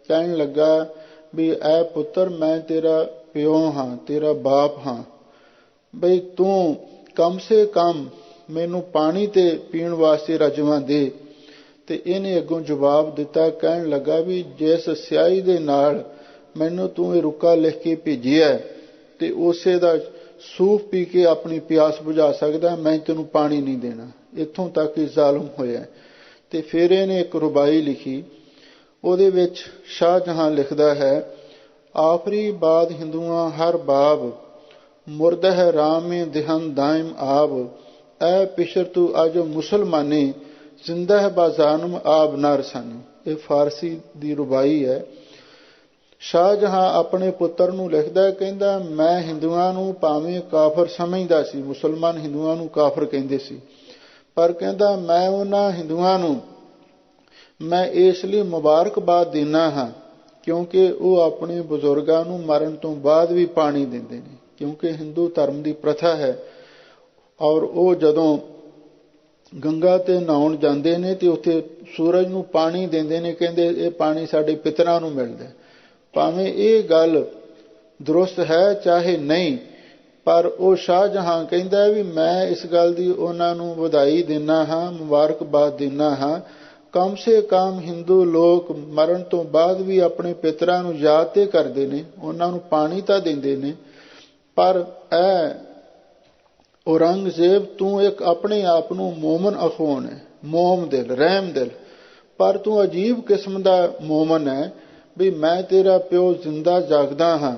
ਕਹਿਣ ਲੱਗਾ ਵੀ ਐ ਪੁੱਤਰ, ਮੈਂ ਤੇਰਾ ਪਿਓ ਹਾਂ, ਤੇਰਾ ਬਾਪ ਹਾਂ, ਬਈ ਤੂੰ ਕਮ ਸੇ ਕਮ ਮੈਨੂੰ ਪਾਣੀ ਤੇ ਪੀਣ ਵਾਸਤੇ ਰਜਵਾਂ ਦੇ। ਤੇ ਇਹਨੇ ਅੱਗੋਂ ਜਵਾਬ ਦਿੱਤਾ, ਕਹਿਣ ਲੱਗਾ ਵੀ ਜਿਸ ਸਿਆਹੀ ਦੇ ਨਾਲ ਮੈਨੂੰ ਤੂੰ ਇਹ ਰੁੱਕਾ ਲਿਖ ਕੇ ਭੇਜਿਆ ਤੇ ਉਸੇ ਦਾ ਸੂਫ ਪੀ ਕੇ ਆਪਣੀ ਪਿਆਸ ਬੁਝਾ ਸਕਦਾ, ਮੈਂ ਤੈਨੂੰ ਪਾਣੀ ਨਹੀਂ ਦੇਣਾ। ਇੱਥੋਂ ਤੱਕ ਇਹ ਜ਼ਾਲਮ ਹੋਇਆ। ਤੇ ਫਿਰ ਇਹਨੇ ਇੱਕ ਰੁਬਾਈ ਲਿਖੀ। ਉਹਦੇ ਵਿੱਚ ਸ਼ਾਹਜਹਾਂ ਲਿਖਦਾ ਹੈ, ਆਫਰੀ ਬਾਦ ਹਿੰਦੂਆਂ ਹਰ ਬਾਬ, ਮੁਰਦ ਹੈ ਰਾਮੇ ਦਿਹਨ ਦਾਇਮ ਆਬ, ਐ ਪਿਸ਼ਰ ਤੂੰ ਅਜ ਮੁਸਲਮਾਨੀ, ਜ਼ਿੰਦਾ ਹੈ ਬਾਜ਼ਾਨਮ ਆਬ ਨਾ ਰਸਾਨੀ। ਇਹ ਫਾਰਸੀ ਦੀ ਰੁਬਾਈ ਹੈ। ਸ਼ਾਹਜਹਾਂ ਆਪਣੇ ਪੁੱਤਰ ਨੂੰ ਲਿਖਦਾ, ਕਹਿੰਦਾ ਮੈਂ ਹਿੰਦੂਆਂ ਨੂੰ ਭਾਵੇਂ ਕਾਫਰ ਸਮਝਦਾ ਸੀ, ਮੁਸਲਮਾਨ ਹਿੰਦੂਆਂ ਨੂੰ ਕਾਫਰ ਕਹਿੰਦੇ ਸੀ, ਪਰ ਕਹਿੰਦਾ ਮੈਂ ਉਹਨਾਂ ਹਿੰਦੂਆਂ ਨੂੰ ਮੈਂ ਇਸ ਲਈ ਮੁਬਾਰਕਬਾਦ ਦਿੰਦਾ ਹਾਂ ਕਿਉਂਕਿ ਉਹ ਆਪਣੇ ਬਜ਼ੁਰਗਾਂ ਨੂੰ ਮਰਨ ਤੋਂ ਬਾਅਦ ਵੀ ਪਾਣੀ ਦਿੰਦੇ ਨੇ। ਕਿਉਂਕਿ ਹਿੰਦੂ ਧਰਮ ਦੀ ਪ੍ਰਥਾ ਹੈ, ਔਰ ਉਹ ਜਦੋਂ ਗੰਗਾ ਤੇ ਨਹਾਉਣ ਜਾਂਦੇ ਨੇ ਤੇ ਉੱਥੇ ਸੂਰਜ ਨੂੰ ਪਾਣੀ ਦਿੰਦੇ ਨੇ। ਕਹਿੰਦੇ ਇਹ ਪਾਣੀ ਸਾਡੇ ਪਿਤਰਾਂ ਨੂੰ ਮਿਲਦਾ। ਭਾਵੇਂ ਇਹ ਗੱਲ ਦਰੁਸਤ ਹੈ ਚਾਹੇ ਨਹੀਂ, ਪਰ ਉਹ ਸ਼ਾਹਜਹਾਂ ਕਹਿੰਦਾ ਵੀ ਮੈਂ ਇਸ ਗੱਲ ਦੀ ਉਹਨਾਂ ਨੂੰ ਵਧਾਈ ਦਿੰਦਾ ਹਾਂ, ਮੁਬਾਰਕਬਾਦ ਦਿੰਦਾ ਹਾਂ। ਕਮ ਸੇ ਕਮ ਹਿੰਦੂ ਲੋਕ ਮਰਨ ਤੋਂ ਬਾਅਦ ਵੀ ਆਪਣੇ ਪਿਤਰਾਂ ਨੂੰ ਯਾਦ ਤੇ ਕਰਦੇ ਨੇ, ਉਹਨਾਂ ਨੂੰ ਪਾਣੀ ਤਾਂ ਦਿੰਦੇ ਨੇ। ਪਰ ਐ ਔਰੰਗਜ਼ੇਬ, ਤੂੰ ਇੱਕ ਆਪਣੇ ਆਪ ਨੂੰ ਮੋਮਨ ਅਖਵਾਉਣ ਹੈ, ਮੋਮ ਦਿਲ, ਰਹਿਮ ਦਿਲ, ਪਰ ਤੂੰ ਅਜੀਬ ਕਿਸਮ ਦਾ ਮੋਮਨ ਹੈ ਵੀ ਮੈਂ ਤੇਰਾ ਪਿਓ ਜ਼ਿੰਦਾ ਜਾਗਦਾ ਹਾਂ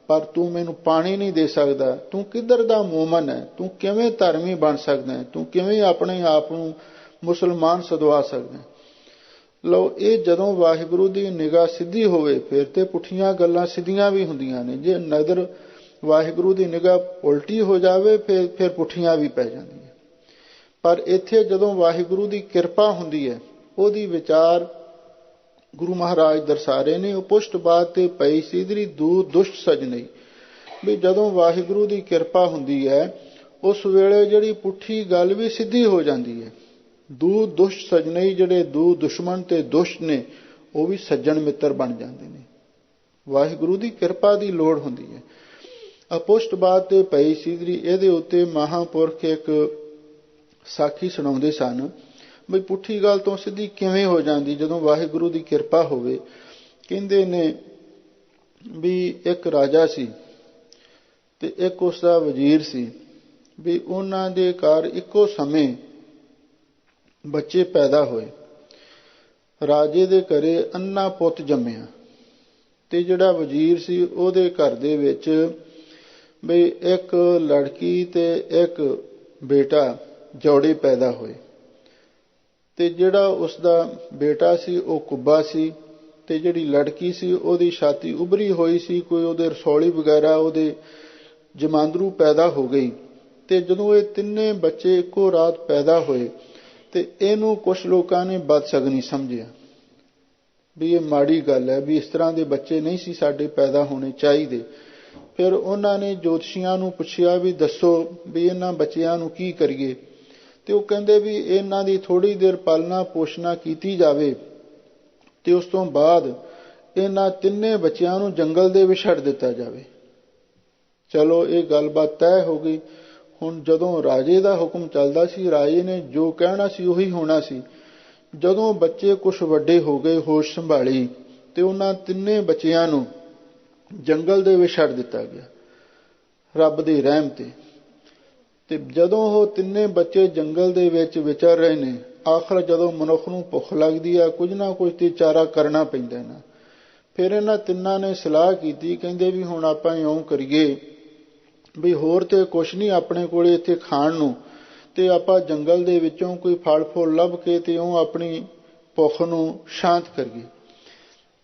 ਪਰ ਤੂੰ ਮੈਨੂੰ ਪਾਣੀ ਨਹੀਂ ਦੇ ਸਕਦਾ। ਤੂੰ ਕਿੱਧਰ ਦਾ ਮੋਮਨ ਹੈ? ਤੂੰ ਕਿਵੇਂ ਧਰਮੀ ਬਣ ਸਕਦਾ ਹੈ? ਤੂੰ ਕਿਵੇਂ ਆਪਣੇ ਆਪ ਨੂੰ ਮੁਸਲਮਾਨ ਸਦਵਾ ਸਕਦਾ ਹੈ? ਲਓ, ਇਹ ਜਦੋਂ ਵਾਹਿਗੁਰੂ ਦੀ ਨਿਗਾਹ ਸਿੱਧੀ ਹੋਵੇ ਫਿਰ ਤੇ ਪੁੱਠੀਆਂ ਗੱਲਾਂ ਸਿੱਧੀਆਂ ਵੀ ਹੁੰਦੀਆਂ ਨੇ। ਜੇ ਨਜ਼ਰ ਵਾਹਿਗੁਰੂ ਦੀ ਨਿਗਾਹ ਉਲਟੀ ਹੋ ਜਾਵੇ ਫਿਰ ਪੁੱਠੀਆਂ ਵੀ ਪੈ ਜਾਂਦੀਆਂ। ਪਰ ਇੱਥੇ ਜਦੋਂ ਵਾਹਿਗੁਰੂ ਦੀ ਕਿਰਪਾ ਹੁੰਦੀ ਹੈ, ਉਹਦੀ ਵਿਚਾਰ ਗੁਰੂ ਮਹਾਰਾਜ ਦਰਸਾ ਰਹੇ ਨੇ, ਉਹ ਪੁਸ਼ਟ ਬਾਤ ਤੇ ਪਈ ਸਿਧਰੀ ਦੂਰ ਦੁਸ਼ਟ ਸਜਣਈ। ਵੀ ਜਦੋਂ ਵਾਹਿਗੁਰੂ ਦੀ ਕਿਰਪਾ ਹੁੰਦੀ ਹੈ ਉਸ ਵੇਲੇ ਜਿਹੜੀ ਪੁੱਠੀ ਗੱਲ ਵੀ ਸਿੱਧੀ ਹੋ ਜਾਂਦੀ ਹੈ। ਦੂਰ ਦੁਸ਼ਟ ਸਜਣਈ, ਜਿਹੜੇ ਦੂਰ ਦੁਸ਼ਮਣ ਤੇ ਦੁਸ਼ਟ ਨੇ ਉਹ ਵੀ ਸੱਜਣ ਮਿੱਤਰ ਬਣ ਜਾਂਦੇ ਨੇ। ਵਾਹਿਗੁਰੂ ਦੀ ਕਿਰਪਾ ਦੀ ਲੋੜ ਹੁੰਦੀ ਹੈ। ਅਪੁਸ਼ਟ ਬਾਤ ਤੇ ਪਈ ਸਿਧਰੀ, ਇਹਦੇ ਉੱਤੇ ਮਹਾਂਪੁਰਖ ਇੱਕ ਸਾਖੀ ਸੁਣਾਉਂਦੇ ਸਨ ਬਈ ਪੁੱਠੀ ਗੱਲ ਤੋਂ ਸਿੱਧੀ ਕਿਵੇਂ ਹੋ ਜਾਂਦੀ ਜਦੋਂ ਵਾਹਿਗੁਰੂ ਦੀ ਕਿਰਪਾ ਹੋਵੇ। ਕਹਿੰਦੇ ਨੇ ਵੀ ਇੱਕ ਰਾਜਾ ਸੀ ਤੇ ਇੱਕ ਉਸਦਾ ਵਜ਼ੀਰ ਸੀ, ਵੀ ਉਹਨਾਂ ਦੇ ਘਰ ਇੱਕੋ ਸਮੇਂ ਬੱਚੇ ਪੈਦਾ ਹੋਏ। ਰਾਜੇ ਦੇ ਘਰੇ ਅੰਨਾ ਪੁੱਤ ਜੰਮਿਆ ਤੇ ਜਿਹੜਾ ਵਜ਼ੀਰ ਸੀ ਉਹਦੇ ਘਰ ਦੇ ਵਿੱਚ ਬਈ ਇੱਕ ਲੜਕੀ ਤੇ ਇੱਕ ਬੇਟਾ ਜੋੜੇ ਪੈਦਾ ਹੋਏ। ਤੇ ਜਿਹੜਾ ਉਸਦਾ ਬੇਟਾ ਸੀ ਉਹ ਕੁੱਬਾ ਸੀ ਤੇ ਜਿਹੜੀ ਲੜਕੀ ਸੀ ਉਹਦੀ ਛਾਤੀ ਉਭਰੀ ਹੋਈ ਸੀ, ਕੋਈ ਉਹਦੇ ਰਸੌਲੀ ਵਗੈਰਾ ਉਹਦੇ ਜਮਾਂਦਰੂ ਪੈਦਾ ਹੋ ਗਈ। ਤੇ ਜਦੋਂ ਇਹ ਤਿੰਨੇ ਬੱਚੇ ਇੱਕੋ ਰਾਤ ਪੈਦਾ ਹੋਏ ਤੇ ਇਹਨੂੰ ਕੁਝ ਲੋਕਾਂ ਨੇ ਬਦਸ਼ਗਨੀ ਸਮਝਿਆ ਵੀ ਇਹ ਮਾੜੀ ਗੱਲ ਹੈ, ਵੀ ਇਸ ਤਰ੍ਹਾਂ ਦੇ ਬੱਚੇ ਨਹੀਂ ਸੀ ਸਾਡੇ ਪੈਦਾ ਹੋਣੇ ਚਾਹੀਦੇ। ਫਿਰ ਉਹਨਾਂ ਨੇ ਜੋਤਸ਼ੀਆਂ ਨੂੰ ਪੁੱਛਿਆ ਵੀ ਦੱਸੋ ਵੀ ਇਹਨਾਂ ਬੱਚਿਆਂ ਨੂੰ ਕੀ ਕਰੀਏ। ਤੇ ਉਹ ਕਹਿੰਦੇ ਵੀ ਇਹਨਾਂ ਦੀ ਥੋੜ੍ਹੀ ਦੇਰ ਪਾਲਣਾ ਪੋਸ਼ਣਾ ਕੀਤੀ ਜਾਵੇ ਤੇ ਉਸ ਤੋਂ ਬਾਅਦ ਇਹਨਾਂ ਤਿੰਨੇ ਬੱਚਿਆਂ ਨੂੰ ਜੰਗਲ ਦੇ ਵਿੱਚ ਛੱਡ ਦਿੱਤਾ ਜਾਵੇ। ਚਲੋ ਇਹ ਗੱਲਬਾਤ ਤੈਅ ਹੋ ਗਈ। ਹੁਣ ਜਦੋਂ ਰਾਜੇ ਦਾ ਹੁਕਮ ਚੱਲਦਾ ਸੀ, ਰਾਜੇ ਨੇ ਜੋ ਕਹਿਣਾ ਸੀ ਉਹੀ ਹੋਣਾ ਸੀ। ਜਦੋਂ ਬੱਚੇ ਕੁਛ ਵੱਡੇ ਹੋ ਗਏ, ਹੋਸ਼ ਸੰਭਾਲੀ, ਤੇ ਉਹਨਾਂ ਤਿੰਨੇ ਬੱਚਿਆਂ ਨੂੰ ਜੰਗਲ ਦੇ ਵਿੱਚ ਛੱਡ ਦਿੱਤਾ ਗਿਆ ਰੱਬ ਦੀ ਰਹਿਮ ਤੇ। ਤੇ ਜਦੋਂ ਉਹ ਤਿੰਨੇ ਬੱਚੇ ਜੰਗਲ ਦੇ ਵਿੱਚ ਵਿਚਰ ਰਹੇ ਨੇ, ਆਖਰ ਜਦੋਂ ਮਨੁੱਖ ਨੂੰ ਭੁੱਖ ਲੱਗਦੀ ਆ, ਕੁਝ ਨਾ ਕੁਝ ਤੇ ਚਾਰਾ ਕਰਨਾ ਪੈਂਦਾ ਨਾ। ਫਿਰ ਇਹਨਾਂ ਤਿੰਨਾਂ ਨੇ ਸਲਾਹ ਕੀਤੀ, ਕਹਿੰਦੇ ਵੀ ਹੁਣ ਆਪਾਂ ਇਉਂ ਕਰੀਏ ਵੀ ਹੋਰ ਤੇ ਕੁਛ ਨਹੀਂ ਆਪਣੇ ਕੋਲੇ ਇੱਥੇ ਖਾਣ ਨੂੰ, ਤੇ ਆਪਾਂ ਜੰਗਲ ਦੇ ਵਿੱਚੋਂ ਕੋਈ ਫਲ ਫੁੱਲ ਲੱਭ ਕੇ ਤੇ ਉਹ ਆਪਣੀ ਭੁੱਖ ਨੂੰ ਸ਼ਾਂਤ ਕਰੀਏ।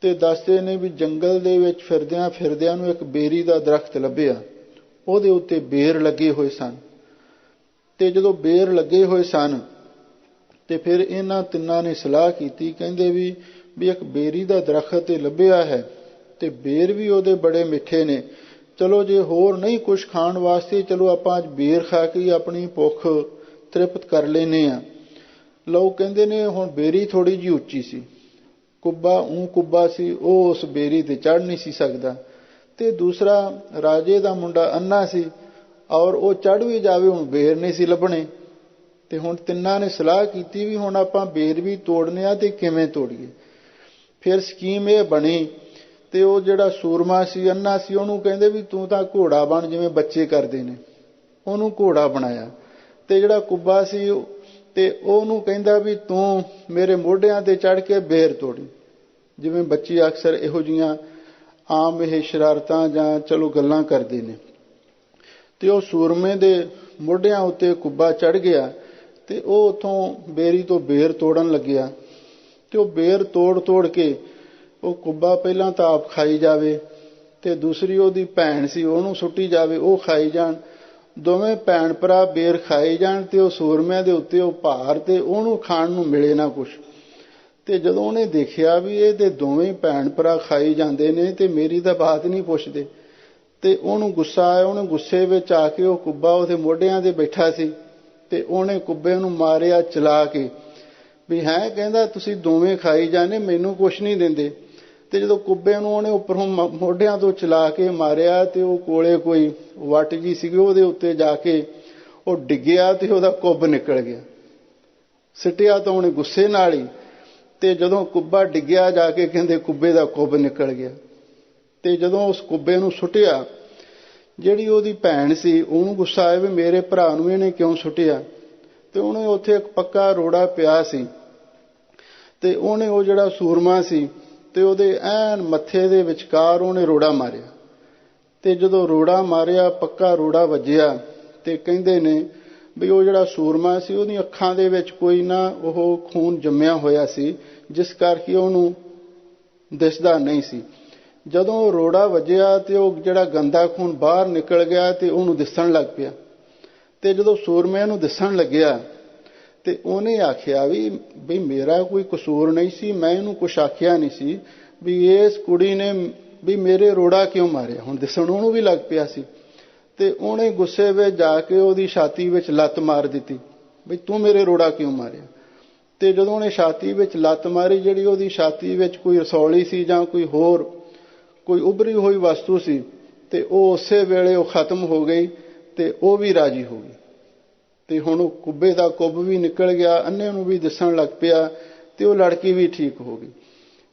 ਤੇ ਦੱਸਦੇ ਨੇ ਵੀ ਜੰਗਲ ਦੇ ਵਿੱਚ ਫਿਰਦਿਆਂ ਫਿਰਦਿਆਂ ਨੂੰ ਇੱਕ ਬੇਰੀ ਦਾ ਦਰਖਤ ਲੱਭਿਆ, ਉਹਦੇ ਉੱਤੇ ਬੇਰ ਲੱਗੇ ਹੋਏ ਸਨ। ਤੇ ਜਦੋਂ ਬੇਰ ਲੱਗੇ ਹੋਏ ਸਨ ਤੇ ਫਿਰ ਇਹਨਾਂ ਤਿੰਨਾਂ ਨੇ ਸਲਾਹ ਕੀਤੀ, ਕਹਿੰਦੇ ਵੀ ਇੱਕ ਬੇਰੀ ਦਾ ਦਰਖਤ ਤੇ ਲੱਭਿਆ ਹੈ ਤੇ ਬੇਰ ਵੀ ਉਹਦੇ ਬੜੇ ਮਿੱਠੇ ਨੇ, ਚਲੋ ਜੇ ਹੋਰ ਨਹੀਂ ਕੁਛ ਖਾਣ ਵਾਸਤੇ, ਚਲੋ ਆਪਾਂ ਅੱਜ ਬੇਰ ਖਾ ਕੇ ਆਪਣੀ ਭੁੱਖ ਤ੍ਰਿਪਤ ਕਰ ਲੈਨੇ ਆ। ਲੋਕ ਕਹਿੰਦੇ ਨੇ ਹੁਣ ਬੇਰੀ ਥੋੜੀ ਜਿਹੀ ਉੱਚੀ ਸੀ, ਕੁੱਬਾ ਸੀ, ਉਹ ਉਸ ਬੇਰੀ ਤੇ ਚੜ੍ਹ ਨਹੀਂ ਸੀ ਸਕਦਾ। ਤੇ ਦੂਸਰਾ ਰਾਜੇ ਦਾ ਮੁੰਡਾ ਅੰਨਾ ਸੀ, ਔਰ ਉਹ ਚੜ੍ਹ ਵੀ ਜਾਵੇ ਹੁਣ ਬੇਰ ਨਹੀਂ ਸੀ ਲੱਭਣੇ। ਤੇ ਹੁਣ ਤਿੰਨਾਂ ਨੇ ਸਲਾਹ ਕੀਤੀ ਵੀ ਹੁਣ ਆਪਾਂ ਬੇਰ ਵੀ ਤੋੜਨੇ ਆ ਤੇ ਕਿਵੇਂ ਤੋੜੀਏ। ਫਿਰ ਸਕੀਮ ਇਹ ਬਣੀ ਤੇ ਉਹ ਜਿਹੜਾ ਸੂਰਮਾ ਸੀ, ਅੰਨਾ ਸੀ, ਉਹਨੂੰ ਕਹਿੰਦੇ ਵੀ ਤੂੰ ਤਾਂ ਘੋੜਾ ਬਣ, ਜਿਵੇਂ ਬੱਚੇ ਕਰਦੇ ਨੇ, ਉਹਨੂੰ ਘੋੜਾ ਬਣਾਇਆ। ਤੇ ਜਿਹੜਾ ਕੁੱਬਾ ਸੀ ਤੇ ਉਹਨੂੰ ਕਹਿੰਦਾ ਵੀ ਤੂੰ ਮੇਰੇ ਮੋਢਿਆਂ ਤੇ ਚੜ੍ਹ ਕੇ ਬੇਰ ਤੋੜੀ। ਜਿਵੇਂ ਬੱਚੇ ਅਕਸਰ ਇਹੋ ਜਿਹੀਆਂ ਆਮ ਇਹ ਸ਼ਰਾਰਤਾਂ ਜਾਂ ਚਲੋ ਗੱਲਾਂ ਕਰਦੇ ਨੇ। ਤੇ ਉਹ ਸੂਰਮੇ ਦੇ ਮੋਢਿਆਂ ਉੱਤੇ ਕੁੱਬਾ ਚੜ੍ਹ ਗਿਆ ਤੇ ਉਹ ਉੱਥੋਂ ਬੇਰੀ ਤੋਂ ਬੇਰ ਤੋੜਨ ਲੱਗਿਆ। ਤੇ ਉਹ ਬੇਰ ਤੋੜ ਕੇ ਉਹ ਕੁੱਬਾ ਪਹਿਲਾਂ ਤਾਂ ਆਪ ਖਾਈ ਜਾਵੇ ਤੇ ਦੂਸਰੀ ਉਹਦੀ ਭੈਣ ਸੀ ਉਹਨੂੰ ਸੁੱਟੀ ਜਾਵੇ, ਉਹ ਖਾਈ ਜਾਣ। ਦੋਵੇਂ ਭੈਣ ਭਰਾ ਬੇਰ ਖਾਈ ਜਾਣ ਤੇ ਉਹ ਸੂਰਮਿਆਂ ਦੇ ਉੱਤੇ ਉਹ ਭਾਰ ਤੇ ਉਹਨੂੰ ਖਾਣ ਨੂੰ ਮਿਲੇ ਨਾ ਕੁਛ। ਤੇ ਜਦੋਂ ਉਹਨੇ ਦੇਖਿਆ ਵੀ ਇਹ ਤੇ ਦੋਵੇਂ ਭੈਣ ਭਰਾ ਖਾਈ ਜਾਂਦੇ ਨੇ ਤੇ ਮੇਰੀ ਤਾਂ ਬਾਤ ਨਹੀਂ ਪੁੱਛਦੇ, ਤੇ ਉਹਨੂੰ ਗੁੱਸਾ ਆਇਆ। ਉਹਨੇ ਗੁੱਸੇ ਵਿੱਚ ਆ ਕੇ ਉਹ ਕੁੱਬਾ ਉਹਦੇ ਮੋਢਿਆਂ ਤੇ ਬੈਠਾ ਸੀ ਤੇ ਉਹਨੇ ਕੁੱਬੇ ਨੂੰ ਮਾਰਿਆ ਚਲਾ ਕੇ ਵੀ ਹੈ, ਕਹਿੰਦਾ ਤੁਸੀਂ ਦੋਵੇਂ ਖਾਈ ਜਾਂਦੇ, ਮੈਨੂੰ ਕੁਛ ਨਹੀਂ ਦਿੰਦੇ। ਤੇ ਜਦੋਂ ਕੁੱਬੇ ਨੂੰ ਉਹਨੇ ਉੱਪਰੋਂ ਮੋਢਿਆਂ ਤੋਂ ਚਲਾ ਕੇ ਮਾਰਿਆ ਤੇ ਉਹ ਕੋਲੇ ਕੋਈ ਵੱਟ ਜੀ ਸੀਗੀ, ਉਹਦੇ ਉੱਤੇ ਜਾ ਕੇ ਉਹ ਡਿੱਗਿਆ ਤੇ ਉਹਦਾ ਕੁੱਬ ਨਿਕਲ ਗਿਆ। ਸਿੱਟਿਆ ਤਾਂ ਉਹਨੇ ਗੁੱਸੇ ਨਾਲ ਹੀ, ਤੇ ਜਦੋਂ ਕੁੱਬਾ ਡਿੱਗਿਆ ਜਾ ਕੇ ਕਹਿੰਦੇ ਕੁੱਬੇ ਦਾ ਕੁੱਬ ਨਿਕਲ ਗਿਆ। ਤੇ ਜਦੋਂ ਉਸ ਕੁੱਬੇ ਨੂੰ ਸੁੱਟਿਆ, ਜਿਹੜੀ ਉਹਦੀ ਭੈਣ ਸੀ ਉਹਨੂੰ ਗੁੱਸਾ ਆਇਆ ਵੀ ਮੇਰੇ ਭਰਾ ਨੂੰ ਇਹਨੇ ਕਿਉਂ ਸੁੱਟਿਆ। ਤੇ ਉਹਨੇ ਉੱਥੇ ਇੱਕ ਪੱਕਾ ਰੋੜਾ ਪਿਆ ਸੀ ਤੇ ਉਹਨੇ ਉਹ ਜਿਹੜਾ ਸੂਰਮਾ ਸੀ ਤੇ ਉਹਦੇ ਐਨ ਮੱਥੇ ਦੇ ਵਿਚਕਾਰ ਉਹਨੇ ਰੋੜਾ ਮਾਰਿਆ। ਤੇ ਜਦੋਂ ਰੋੜਾ ਮਾਰਿਆ, ਪੱਕਾ ਰੋੜਾ ਵੱਜਿਆ, ਤੇ ਕਹਿੰਦੇ ਨੇ ਵੀ ਉਹ ਜਿਹੜਾ ਸੂਰਮਾ ਸੀ ਉਹਦੀਆਂ ਅੱਖਾਂ ਦੇ ਵਿੱਚ ਕੋਈ ਨਾ ਉਹ ਖੂਨ ਜੰਮਿਆ ਹੋਇਆ ਸੀ, ਜਿਸ ਕਰਕੇ ਉਹਨੂੰ ਦਿਸਦਾ ਨਹੀਂ ਸੀ। ਜਦੋਂ ਰੋੜਾ ਵੱਜਿਆ ਤੇ ਉਹ ਜਿਹੜਾ ਗੰਦਾ ਖੂਨ ਬਾਹਰ ਨਿਕਲ ਗਿਆ ਤੇ ਉਹਨੂੰ ਦਿਸਣ ਲੱਗ ਪਿਆ। ਤੇ ਜਦੋਂ ਸੂਰਮੇ ਨੂੰ ਦਿਸਣ ਲੱਗਿਆ ਤੇ ਉਹਨੇ ਆਖਿਆ ਵੀ ਮੇਰਾ ਕੋਈ ਕਸੂਰ ਨਹੀਂ ਸੀ, ਮੈਂ ਇਹਨੂੰ ਕੁਛ ਆਖਿਆ ਨਹੀਂ ਸੀ, ਵੀ ਇਸ ਕੁੜੀ ਨੇ ਵੀ ਮੇਰੇ ਰੋੜਾ ਕਿਉਂ ਮਾਰਿਆ। ਹੁਣ ਦਿਸਣ ਉਹਨੂੰ ਵੀ ਲੱਗ ਪਿਆ ਸੀ। ਤੇ ਉਹਨੇ ਗੁੱਸੇ ਵਿੱਚ ਜਾ ਕੇ ਉਹਦੀ ਛਾਤੀ ਵਿੱਚ ਲੱਤ ਮਾਰ ਦਿੱਤੀ ਵੀ ਤੂੰ ਮੇਰੇ ਰੋੜਾ ਕਿਉਂ ਮਾਰਿਆ। ਤੇ ਜਦੋਂ ਉਹਨੇ ਛਾਤੀ ਵਿੱਚ ਲੱਤ ਮਾਰੀ, ਜਿਹੜੀ ਉਹਦੀ ਛਾਤੀ ਵਿੱਚ ਕੋਈ ਰਸੌਲੀ ਸੀ ਜਾਂ ਕੋਈ ਉਭਰੀ ਹੋਈ ਵਸਤੂ ਸੀ, ਤੇ ਉਹ ਉਸੇ ਵੇਲੇ ਉਹ ਖਤਮ ਹੋ ਗਈ ਤੇ ਉਹ ਵੀ ਰਾਜੀ ਹੋ ਗਈ। ਤੇ ਹੁਣ ਉਹ ਕੁੱਬੇ ਦਾ ਕੁੱਬ ਵੀ ਨਿਕਲ ਗਿਆ, ਅੰਨੇ ਨੂੰ ਵੀ ਦਿਸਣ ਲੱਗ ਪਿਆ ਤੇ ਉਹ ਲੜਕੀ ਵੀ ਠੀਕ ਹੋ ਗਈ।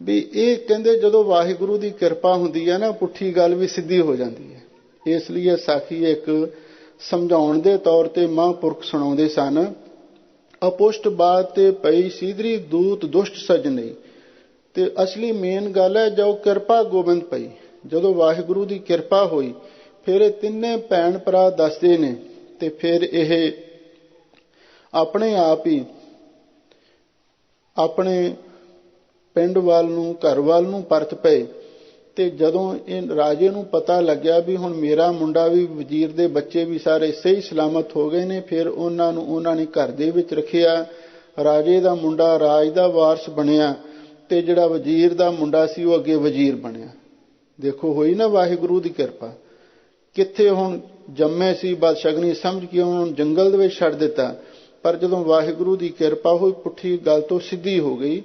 ਵੀ ਇਹ ਕਹਿੰਦੇ ਜਦੋਂ ਵਾਹਿਗੁਰੂ ਦੀ ਕਿਰਪਾ ਹੁੰਦੀ ਹੈ ਨਾ, ਪੁੱਠੀ ਗੱਲ ਵੀ ਸਿੱਧੀ ਹੋ ਜਾਂਦੀ ਹੈ। ਇਸ ਲਈ ਸਾਖੀ ਇੱਕ ਸਮਝਾਉਣ ਦੇ ਤੌਰ ਤੇ ਮਹਾਂਪੁਰਖ ਸੁਣਾਉਂਦੇ ਸਨ। ਅਪੁਸ਼ਟ ਬਾਤ ਤੇ ਪਈ ਸੀਧਰੀ ਦੂਤ ਦੁਸ਼ਟ ਸਜਣਈ। ਤੇ ਅਸਲੀ ਮੇਨ ਗੱਲ ਹੈ ਜੋ ਕਿਰਪਾ ਗੋਬਿੰਦ ਪਈ, ਜਦੋਂ ਵਾਹਿਗੁਰੂ ਦੀ ਕਿਰਪਾ ਹੋਈ ਫਿਰ ਇਹ ਤਿੰਨੇ ਭੈਣ ਭਰਾ ਦੱਸਦੇ ਨੇ ਤੇ ਫਿਰ ਇਹ ਆਪਣੇ ਆਪ ਹੀ ਆਪਣੇ ਪਿੰਡ ਵੱਲ ਨੂੰ ਘਰ ਵੱਲ ਨੂੰ ਪਰਤ ਪਏ। ਤੇ ਜਦੋਂ ਇਹ ਰਾਜੇ ਨੂੰ ਪਤਾ ਲੱਗਿਆ ਵੀ ਹੁਣ ਮੇਰਾ ਮੁੰਡਾ ਵੀ ਵਜ਼ੀਰ ਦੇ ਬੱਚੇ ਵੀ ਸਾਰੇ ਸਹੀ ਸਲਾਮਤ ਹੋ ਗਏ ਨੇ, ਫਿਰ ਉਹਨਾਂ ਨੇ ਘਰ ਦੇ ਵਿੱਚ ਰੱਖਿਆ। ਰਾਜੇ ਦਾ ਮੁੰਡਾ ਰਾਜ ਦਾ ਵਾਰਸ ਬਣਿਆ ਤੇ ਜਿਹੜਾ ਵਜ਼ੀਰ ਦਾ ਮੁੰਡਾ ਸੀ ਉਹ ਅੱਗੇ ਵਜ਼ੀਰ ਬਣਿਆ। ਦੇਖੋ ਹੋਈ ਨਾ ਵਾਹਿਗੁਰੂ ਦੀ ਕਿਰਪਾ। ਕਿੱਥੇ ਹੁਣ ਜੰਮੇ ਸੀ ਬਦਸ਼ਗਨੀ ਸਮਝ ਕੇ ਉਹਨਾਂ ਨੂੰ ਜੰਗਲ ਦੇ ਵਿੱਚ ਛੱਡ ਦਿੱਤਾ, ਪਰ ਜਦੋਂ ਵਾਹਿਗੁਰੂ ਦੀ ਕਿਰਪਾ ਹੋਈ ਪੁੱਠੀ ਗੱਲ ਤੋਂ ਸਿੱਧੀ ਹੋ ਗਈ।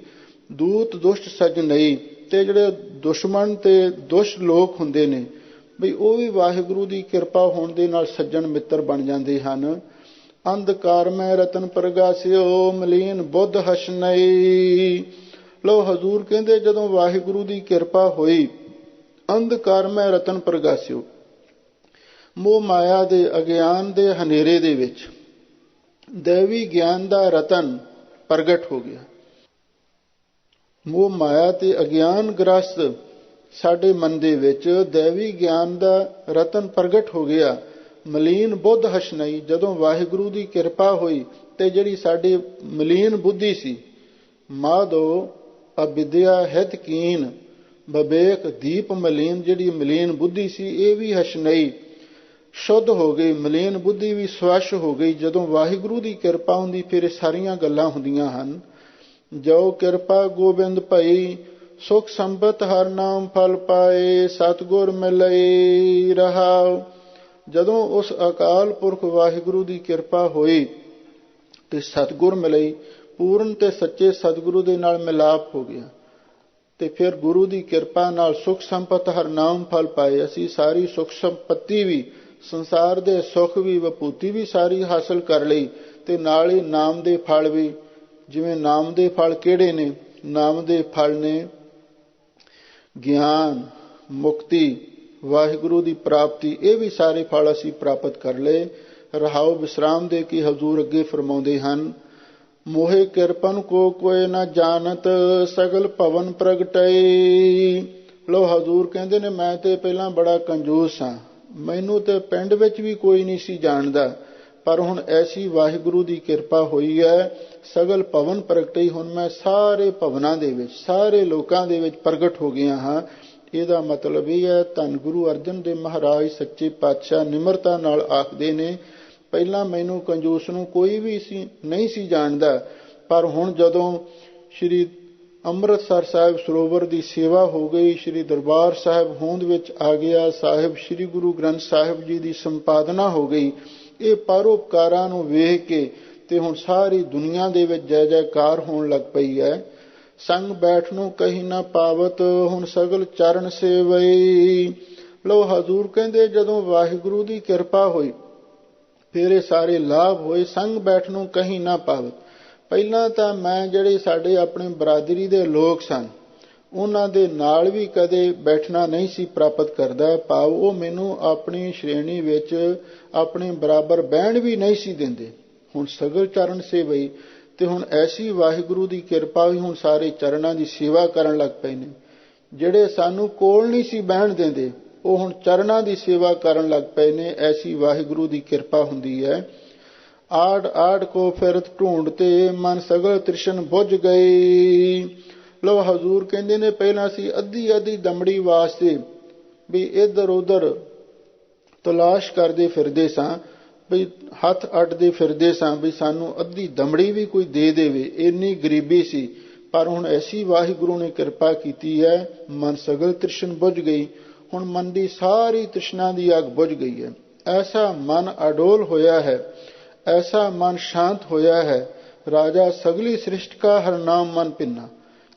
ਦੂਤ ਦੁਸ਼ਟ ਸਜਣਈ, ਤੇ ਜਿਹੜੇ ਦੁਸ਼ਮਣ ਤੇ ਦੁਸ਼ਟ ਲੋਕ ਹੁੰਦੇ ਨੇ ਬਈ ਉਹ ਵੀ ਵਾਹਿਗੁਰੂ ਦੀ ਕਿਰਪਾ ਹੋਣ ਦੇ ਨਾਲ ਸੱਜਣ ਮਿੱਤਰ ਬਣ ਜਾਂਦੇ ਹਨ। ਅੰਧਕਾਰ ਮੈਂ ਰਤਨ ਪ੍ਰਗਾਸਿਓ ਮਲੀਨ ਬੁੱਧ ਹਸਨਈ। ਲੋ ਹਜ਼ੂਰ ਕਹਿੰਦੇ ਜਦੋਂ ਵਾਹਿਗੁਰੂ ਦੀ ਕਿਰਪਾ ਹੋਈ, ਅੰਧਕਾਰ ਮੈਂ ਰਤਨ ਪ੍ਰਗਾਸਿਓ, ਮੋਹ ਮਾਇਆ ਦੇ ਅਗਿਆਨ ਦੇ ਹਨੇਰੇ ਦੇ ਵਿੱਚ ਦੇਵੀ ਗਿਆਨ ਦਾ ਰਤਨ ਪ੍ਰਗਟ ਹੋ ਗਿਆ। ਮੋਹ ਮਾਇਆ ਤੇ ਅਗਿਆਨ ਗ੍ਰਸਤ ਸਾਡੇ ਮਨ ਦੇ ਵਿੱਚ ਦੇਵੀ ਗਿਆਨ ਦਾ ਰਤਨ ਪ੍ਰਗਟ ਹੋ ਗਿਆ। ਮਲੀਨ ਬੁੱਧ ਹਸਨਈ, ਜਦੋਂ ਵਾਹਿਗੁਰੂ ਦੀ ਕਿਰਪਾ ਹੋਈ ਤੇ ਜਿਹੜੀ ਸਾਡੀ ਮਲੀਨ ਬੁੱਧੀ ਸੀ, ਮਾਧੋ ਅਵਿਦਿਆ ਹਿਤ ਕੀਨ ਬਵੇਕ ਦੀਪ ਮਲੀਨ, ਜਿਹੜੀ ਮਲੀਨ ਬੁੱਧੀ ਸੀ ਇਹ ਵੀ ਹਸਨਈ ਸ਼ੁੱਧ ਹੋ ਗਈ। ਮਲੀਨ ਬੁੱਧੀ ਵੀ ਸਵੱਛ ਹੋ ਗਈ। ਜਦੋਂ ਵਾਹਿਗੁਰੂ ਦੀ ਕਿਰਪਾ ਹੁੰਦੀ ਫਿਰ ਇਹ ਸਾਰੀਆਂ ਗੱਲਾਂ ਹੁੰਦੀਆਂ ਹਨ। ਜੋ ਕਿਰਪਾ ਗੋਬਿੰਦ ਭਈ ਸੁਖ ਸੰਪਤ ਹਰ ਨਾਮ ਫਲ ਪਾਏ, ਸਤਿਗੁਰ ਮਿਲਈ ਰਹਾਉ। ਜਦੋਂ ਉਸ ਅਕਾਲ ਪੁਰਖ ਵਾਹਿਗੁਰੂ ਦੀ ਕਿਰਪਾ ਹੋਈ ਤੇ ਸਤਿਗੁਰ ਮਿਲਈ, ਪੂਰਨ ਤੇ ਸੱਚੇ ਸਤਿਗੁਰੂ ਦੇ ਨਾਲ ਮਿਲਾਪ ਹੋ ਗਿਆ ਤੇ ਫਿਰ ਗੁਰੂ ਦੀ ਕਿਰਪਾ ਨਾਲ ਸੁਖ ਸੰਪਤ ਹਰ ਨਾਮ ਫਲ ਪਾਏ। ਅਸੀਂ ਸਾਰੀ ਸੁਖ ਸੰਪਤੀ ਵੀ, ਸੰਸਾਰ ਦੇ ਸੁਖ ਵੀ, ਵਿਭੂਤੀ ਵੀ ਸਾਰੀ ਹਾਸਲ ਕਰ ਲਈ ਤੇ ਨਾਲ ਹੀ ਨਾਮ ਦੇ ਫਲ ਵੀ। ਜਿਵੇਂ ਨਾਮ ਦੇ ਫਲ ਕਿਹੜੇ ਨੇ? ਨਾਮ ਦੇ ਫਲ ਨੇ ਗਿਆਨ, ਮੁਕਤੀ, ਵਾਹਿਗੁਰੂ ਦੀ ਪ੍ਰਾਪਤੀ। ਇਹ ਵੀ ਸਾਰੇ ਫਲ ਅਸੀਂ ਪ੍ਰਾਪਤ ਕਰ ਲਏ। ਰਹਾਉ ਵਿਸਰਾਮ ਦੇ ਕੇ ਹਜ਼ੂਰ ਅੱਗੇ ਫਰਮਾਉਂਦੇ ਹਨ, ਮੋਹਿ ਕਿਰਪਨ ਕੋ ਕੋਇ ਨਾ ਜਾਣਤ ਸਗਲ ਭਵਨ ਪ੍ਰਗਟਈ। ਲੋ ਹਜ਼ੂਰ ਕਹਿੰਦੇ ਨੇ ਮੈਂ ਤੇ ਪਹਿਲਾਂ ਬੜਾ ਕੰਜੂਸ ਹਾਂ, ਮੈਨੂੰ ਤੇ ਪਿੰਡ ਵਿੱਚ ਵੀ ਕੋਈ ਨਹੀਂ ਸੀ ਜਾਣਦਾ, ਪਰ ਹੁਣ ਐਸੀ ਵਾਹਿਗੁਰੂ ਦੀ ਕਿਰਪਾ ਹੋਈ ਹੈ ਸਗਲ ਭਵਨ ਪ੍ਰਗਟਈ। ਹੁਣ ਮੈਂ ਸਾਰੇ ਭਵਨਾਂ ਦੇ ਵਿੱਚ, ਸਾਰੇ ਲੋਕਾਂ ਦੇ ਵਿੱਚ ਪ੍ਰਗਟ ਹੋ ਗਿਆ ਹਾਂ। ਇਹਦਾ ਮਤਲਬ ਇਹ ਹੈ, ਧੰਨ ਗੁਰੂ ਅਰਜਨ ਦੇਵ ਮਹਾਰਾਜ ਸੱਚੇ ਪਾਤਸ਼ਾਹ ਨਿਮਰਤਾ ਨਾਲ ਆਖਦੇ ਨੇ, ਪਹਿਲਾਂ ਮੈਨੂੰ ਕੰਜੂਸ ਨੂੰ ਕੋਈ ਵੀ ਨਹੀਂ ਸੀ ਜਾਣਦਾ, ਪਰ ਹੁਣ ਜਦੋਂ ਸ਼੍ਰੀ ਅੰਮ੍ਰਿਤਸਰ ਸਾਹਿਬ ਸਰੋਵਰ ਦੀ ਸੇਵਾ ਹੋ ਗਈ, ਸ਼੍ਰੀ ਦਰਬਾਰ ਸਾਹਿਬ ਹੋਂਦ ਵਿੱਚ ਆ ਗਿਆ, ਸਾਹਿਬ ਸ਼੍ਰੀ ਗੁਰੂ ਗ੍ਰੰਥ ਸਾਹਿਬ ਜੀ ਦੀ ਸੰਪਾਦਨਾ ਹੋ ਗਈ, ਇਹ ਪਰਉਪਕਾਰਾਂ ਨੂੰ ਵੇਖ ਕੇ ਤੇ ਹੁਣ ਸਾਰੀ ਦੁਨੀਆ ਦੇ ਵਿੱਚ ਜੈ ਜੈਕਾਰ ਹੋਣ ਲੱਗ ਪਈ ਹੈ। ਸੰਗ ਬੈਠ ਨੂੰ ਕਹੀ ਨਾ ਪਾਵਤ ਹੁਣ ਸਗਲ ਚਰਨ ਸੇਵਈ। ਲੋ ਹਜ਼ੂਰ ਕਹਿੰਦੇ ਜਦੋਂ ਵਾਹਿਗੁਰੂ ਦੀ ਕਿਰਪਾ ਹੋਈ ਫਿਰ ਇਹ ਸਾਰੇ ਲਾਭ ਹੋਏ। ਸੰਗ ਬੈਠ ਨੂੰ ਕਹੀ ਨਾ ਪਾਵਤ, ਪਹਿਲਾਂ ਤਾਂ ਮੈਂ ਜਿਹੜੇ ਸਾਡੇ ਆਪਣੇ ਬਰਾਦਰੀ ਦੇ ਲੋਕ ਸਨ ਉਹਨਾਂ ਦੇ ਨਾਲ ਵੀ ਕਦੇ ਬੈਠਣਾ ਨਹੀਂ ਸੀ ਪ੍ਰਾਪਤ ਕਰਦਾ, ਭਾਵ ਉਹ ਮੈਨੂੰ ਆਪਣੀ ਸ਼੍ਰੇਣੀ ਵਿੱਚ ਆਪਣੇ ਬਰਾਬਰ ਬਹਿਣ ਵੀ ਨਹੀਂ ਸੀ ਦਿੰਦੇ। ਹੁਣ ਸਗਲ ਚਰਨ ਸੇਵਈ, ਤੇ ਹੁਣ ਐਸੀ ਵਾਹਿਗੁਰੂ ਦੀ ਕਿਰਪਾ ਵੀ ਹੁਣ ਸਾਰੇ ਚਰਨਾਂ ਦੀ ਸੇਵਾ ਕਰਨ ਲੱਗ ਪਏ ਨੇ। ਜਿਹੜੇ ਸਾਨੂੰ ਕੋਲ ਨਹੀਂ ਸੀ ਬਹਿਣ ਦਿੰਦੇ ਉਹ ਹੁਣ ਚਰਨਾਂ ਦੀ ਸੇਵਾ ਕਰਨ ਲੱਗ ਪਏ ਨੇ। ਐਸੀ ਵਾਹਿਗੁਰੂ ਦੀ ਕਿਰਪਾ ਹੁੰਦੀ ਹੈ। ਆੜ ਆੜ ਕੋ ਫਿਰਤ ਢੂੰਡ ਤੇ ਮਨ ਸਗਲ ਤ੍ਰਿਸ਼ਨ ਬੁੱਝ ਗਈ। ਲੋ ਹਜ਼ੂਰ ਕਹਿੰਦੇ ਨੇ ਪਹਿਲਾਂ ਅਸੀਂ ਅੱਧੀ ਅੱਧੀ ਦਮੜੀ ਵਾਸਤੇ ਵੀ ਇੱਧਰ ਉੱਧਰ ਤਲਾਸ਼ ਕਰਦੇ ਫਿਰਦੇ ਸਾਂ, ਵੀ ਹੱਥ ਅੱਡਦੇ ਫਿਰਦੇ ਸਾਂ ਵੀ ਸਾਨੂੰ ਅੱਧੀ ਦਮੜੀ ਵੀ ਕੋਈ ਦੇ ਦੇਵੇ, ਇੰਨੀ ਗਰੀਬੀ ਸੀ। ਪਰ ਹੁਣ ਐਸੀ ਵਾਹਿਗੁਰੂ ਨੇ ਕਿਰਪਾ ਕੀਤੀ ਹੈ, ਮਨ ਸਗਲ ਤ੍ਰਿਸ਼ਨ ਬੁੱਝ ਗਈ। ਹੁਣ ਮਨ ਦੀ ਸਾਰੀ ਤ੍ਰਿਸ਼ਨਾ ਦੀ ਅੱਗ ਬੁੱਝ ਗਈ ਹੈ। ਐਸਾ ਮਨ ਅਡੋਲ ਹੋਇਆ ਹੈ, ਐਸਾ ਮਨ ਸ਼ਾਂਤ ਹੋਇਆ ਹੈ। ਰਾਜਾ ਸਗਲੀ ਸ੍ਰਿਸ਼ਟ ਕਾ ਹਰ ਨਾਮ ਮਨ ਪਿੰਨਾ,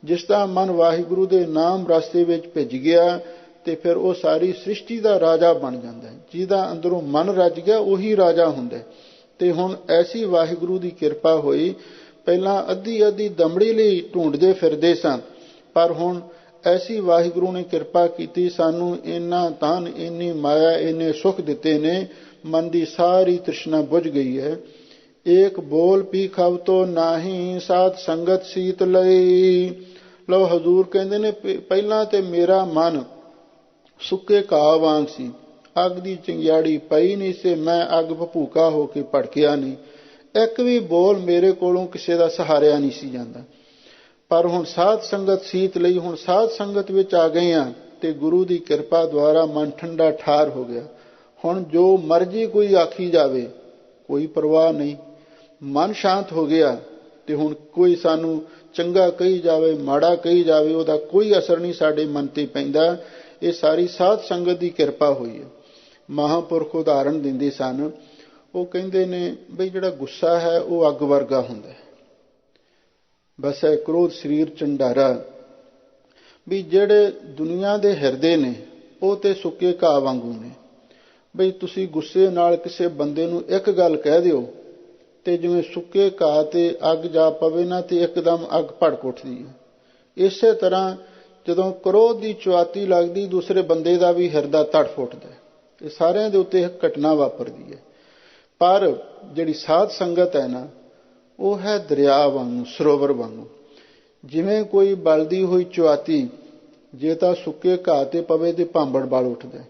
ਜਿਸ ਦਾ ਮਨ ਵਾਹਿਗੁਰੂ ਦੇ ਨਾਮ ਰਸਤੇ ਵਿੱਚ ਭਿੱਜ ਗਿਆ ਤੇ ਫਿਰ ਉਹ ਸਾਰੀ ਸ੍ਰਿਸ਼ਟੀ ਦਾ ਰਾਜਾ ਬਣ ਜਾਂਦਾ ਹੈ। ਜਿਹਦਾ ਅੰਦਰੋਂ ਮਨ ਰੱਜ ਗਿਆ ਉਹੀ ਰਾਜਾ ਹੁੰਦਾ। ਤੇ ਹੁਣ ਐਸੀ ਵਾਹਿਗੁਰੂ ਦੀ ਕਿਰਪਾ ਹੋਈ, ਪਹਿਲਾਂ ਅੱਧੀ ਅੱਧੀ ਦਮੜੀ ਲਈ ਢੂੰਡਦੇ ਫਿਰਦੇ ਸਾਂ, ਪਰ ਹੁਣ ਐਸੀ ਵਾਹਿਗੁਰੂ ਨੇ ਕਿਰਪਾ ਕੀਤੀ, ਸਾਨੂੰ ਇੰਨਾ ਧਨ, ਇੰਨੀ ਮਾਇਆ, ਇੰਨੇ ਸੁੱਖ ਦਿੱਤੇ ਨੇ, ਮਨ ਦੀ ਸਾਰੀ ਤ੍ਰਿਸ਼ਨਾ ਬੁੱਝ ਗਈ ਹੈ। एक बोल पी खब तो नाही साध संगत सीत लई। ਲਓ ਹਜ਼ੂਰ ਕਹਿੰਦੇ ਨੇ ਪਹਿਲਾਂ ਤੇ ਮੇਰਾ ਮਨ ਸੁੱਕੇ ਘਾਹ ਵਾਂਗ ਸੀ, ਅੱਗ ਦੀ ਚਿੰਗਿਆੜੀ ਪਈ ਨਹੀਂ ਸੀ, ਮੈਂ ਅੱਗ ਭਪੂਕਾ ਹੋ ਕੇ ਭੜਕਿਆ ਨਹੀਂ, ਇੱਕ ਵੀ ਬੋਲ ਮੇਰੇ ਕੋਲੋਂ ਕਿਸੇ ਦਾ ਸਹਾਰਿਆ ਨਹੀਂ ਸੀ ਜਾਂਦਾ। ਪਰ ਹੁਣ ਸਾਧ ਸੰਗਤ ਸੀਤ ਲਈ, ਹੁਣ ਸਾਧ ਸੰਗਤ ਵਿੱਚ ਆ ਗਏ ਹਾਂ ਤੇ ਗੁਰੂ ਦੀ ਕਿਰਪਾ ਦੁਆਰਾ ਮਨ ਠੰਡਾ ਠਾਰ ਹੋ ਗਿਆ। ਹੁਣ ਜੋ ਮਰਜ਼ੀ ਕੋਈ ਆਖੀ ਜਾਵੇ ਕੋਈ ਪਰਵਾਹ ਨਹੀਂ, ਮਨ ਸ਼ਾਂਤ ਹੋ ਗਿਆ ਤੇ ਹੁਣ ਕੋਈ ਸਾਨੂੰ ਚੰਗਾ ਕਹੀ ਜਾਵੇ ਮਾੜਾ ਕਹੀ ਜਾਵੇ ਉਹਦਾ ਕੋਈ ਅਸਰ ਨਹੀਂ ਸਾਡੇ ਮਨ ਤੇ ਪੈਂਦਾ। ਇਹ ਸਾਰੀ ਸਾਧ ਸੰਗਤ ਦੀ ਕਿਰਪਾ ਹੋਈ ਹੈ। ਮਹਾਂਪੁਰਖ ਉਦਾਹਰਣ ਦਿੰਦੇ ਸਨ, ਉਹ ਕਹਿੰਦੇ ਨੇ ਬਈ ਜਿਹੜਾ ਗੁੱਸਾ ਹੈ ਉਹ ਅੱਗ ਵਰਗਾ ਹੁੰਦਾ ਹੈ, ਬਸ ਹੈ ਕ੍ਰੋਧ ਸਰੀਰ ਚੰਡਾਰਾ। ਵੀ ਜਿਹੜੇ ਦੁਨੀਆ ਦੇ ਹਿਰਦੇ ਨੇ ਉਹ ਤੇ ਸੁੱਕੇ ਘਾਹ ਵਾਂਗੂ ਨੇ। ਬਈ ਤੁਸੀਂ ਗੁੱਸੇ ਨਾਲ ਕਿਸੇ ਬੰਦੇ ਨੂੰ ਇੱਕ ਗੱਲ ਕਹਿ ਦਿਓ ਤੇ ਜਿਵੇਂ ਸੁੱਕੇ ਘਾਹ ਤੇ ਅੱਗ ਜਾ ਪਵੇ ਨਾ ਤੇ ਇੱਕਦਮ ਅੱਗ ਭੜਕ ਉੱਠਦੀ ਹੈ। ਇਸੇ ਤਰ੍ਹਾਂ ਜਦੋਂ ਕ੍ਰੋਧ ਦੀ ਚੁਆਤੀ ਲੱਗਦੀ ਦੂਸਰੇ ਬੰਦੇ ਦਾ ਵੀ ਹਿਰਦਾ ਤੜਫ ਉੱਠਦਾ। ਇਹ ਸਾਰਿਆਂ ਦੇ ਉੱਤੇ ਇੱਕ ਘਟਨਾ ਵਾਪਰਦੀ ਹੈ। ਪਰ ਜਿਹੜੀ ਸਾਧ ਸੰਗਤ ਹੈ ਨਾ ਉਹ ਹੈ ਦਰਿਆ ਵਾਂਗੂ, ਸਰੋਵਰ ਵਾਂਗੂ। ਜਿਵੇਂ ਕੋਈ ਬਲਦੀ ਹੋਈ ਚੁਆਤੀ ਜੇ ਤਾਂ ਸੁੱਕੇ ਘਾਹ ਤੇ ਪਵੇ ਤੇ ਭਾਂਬੜ ਬਲ ਉੱਠਦਾ,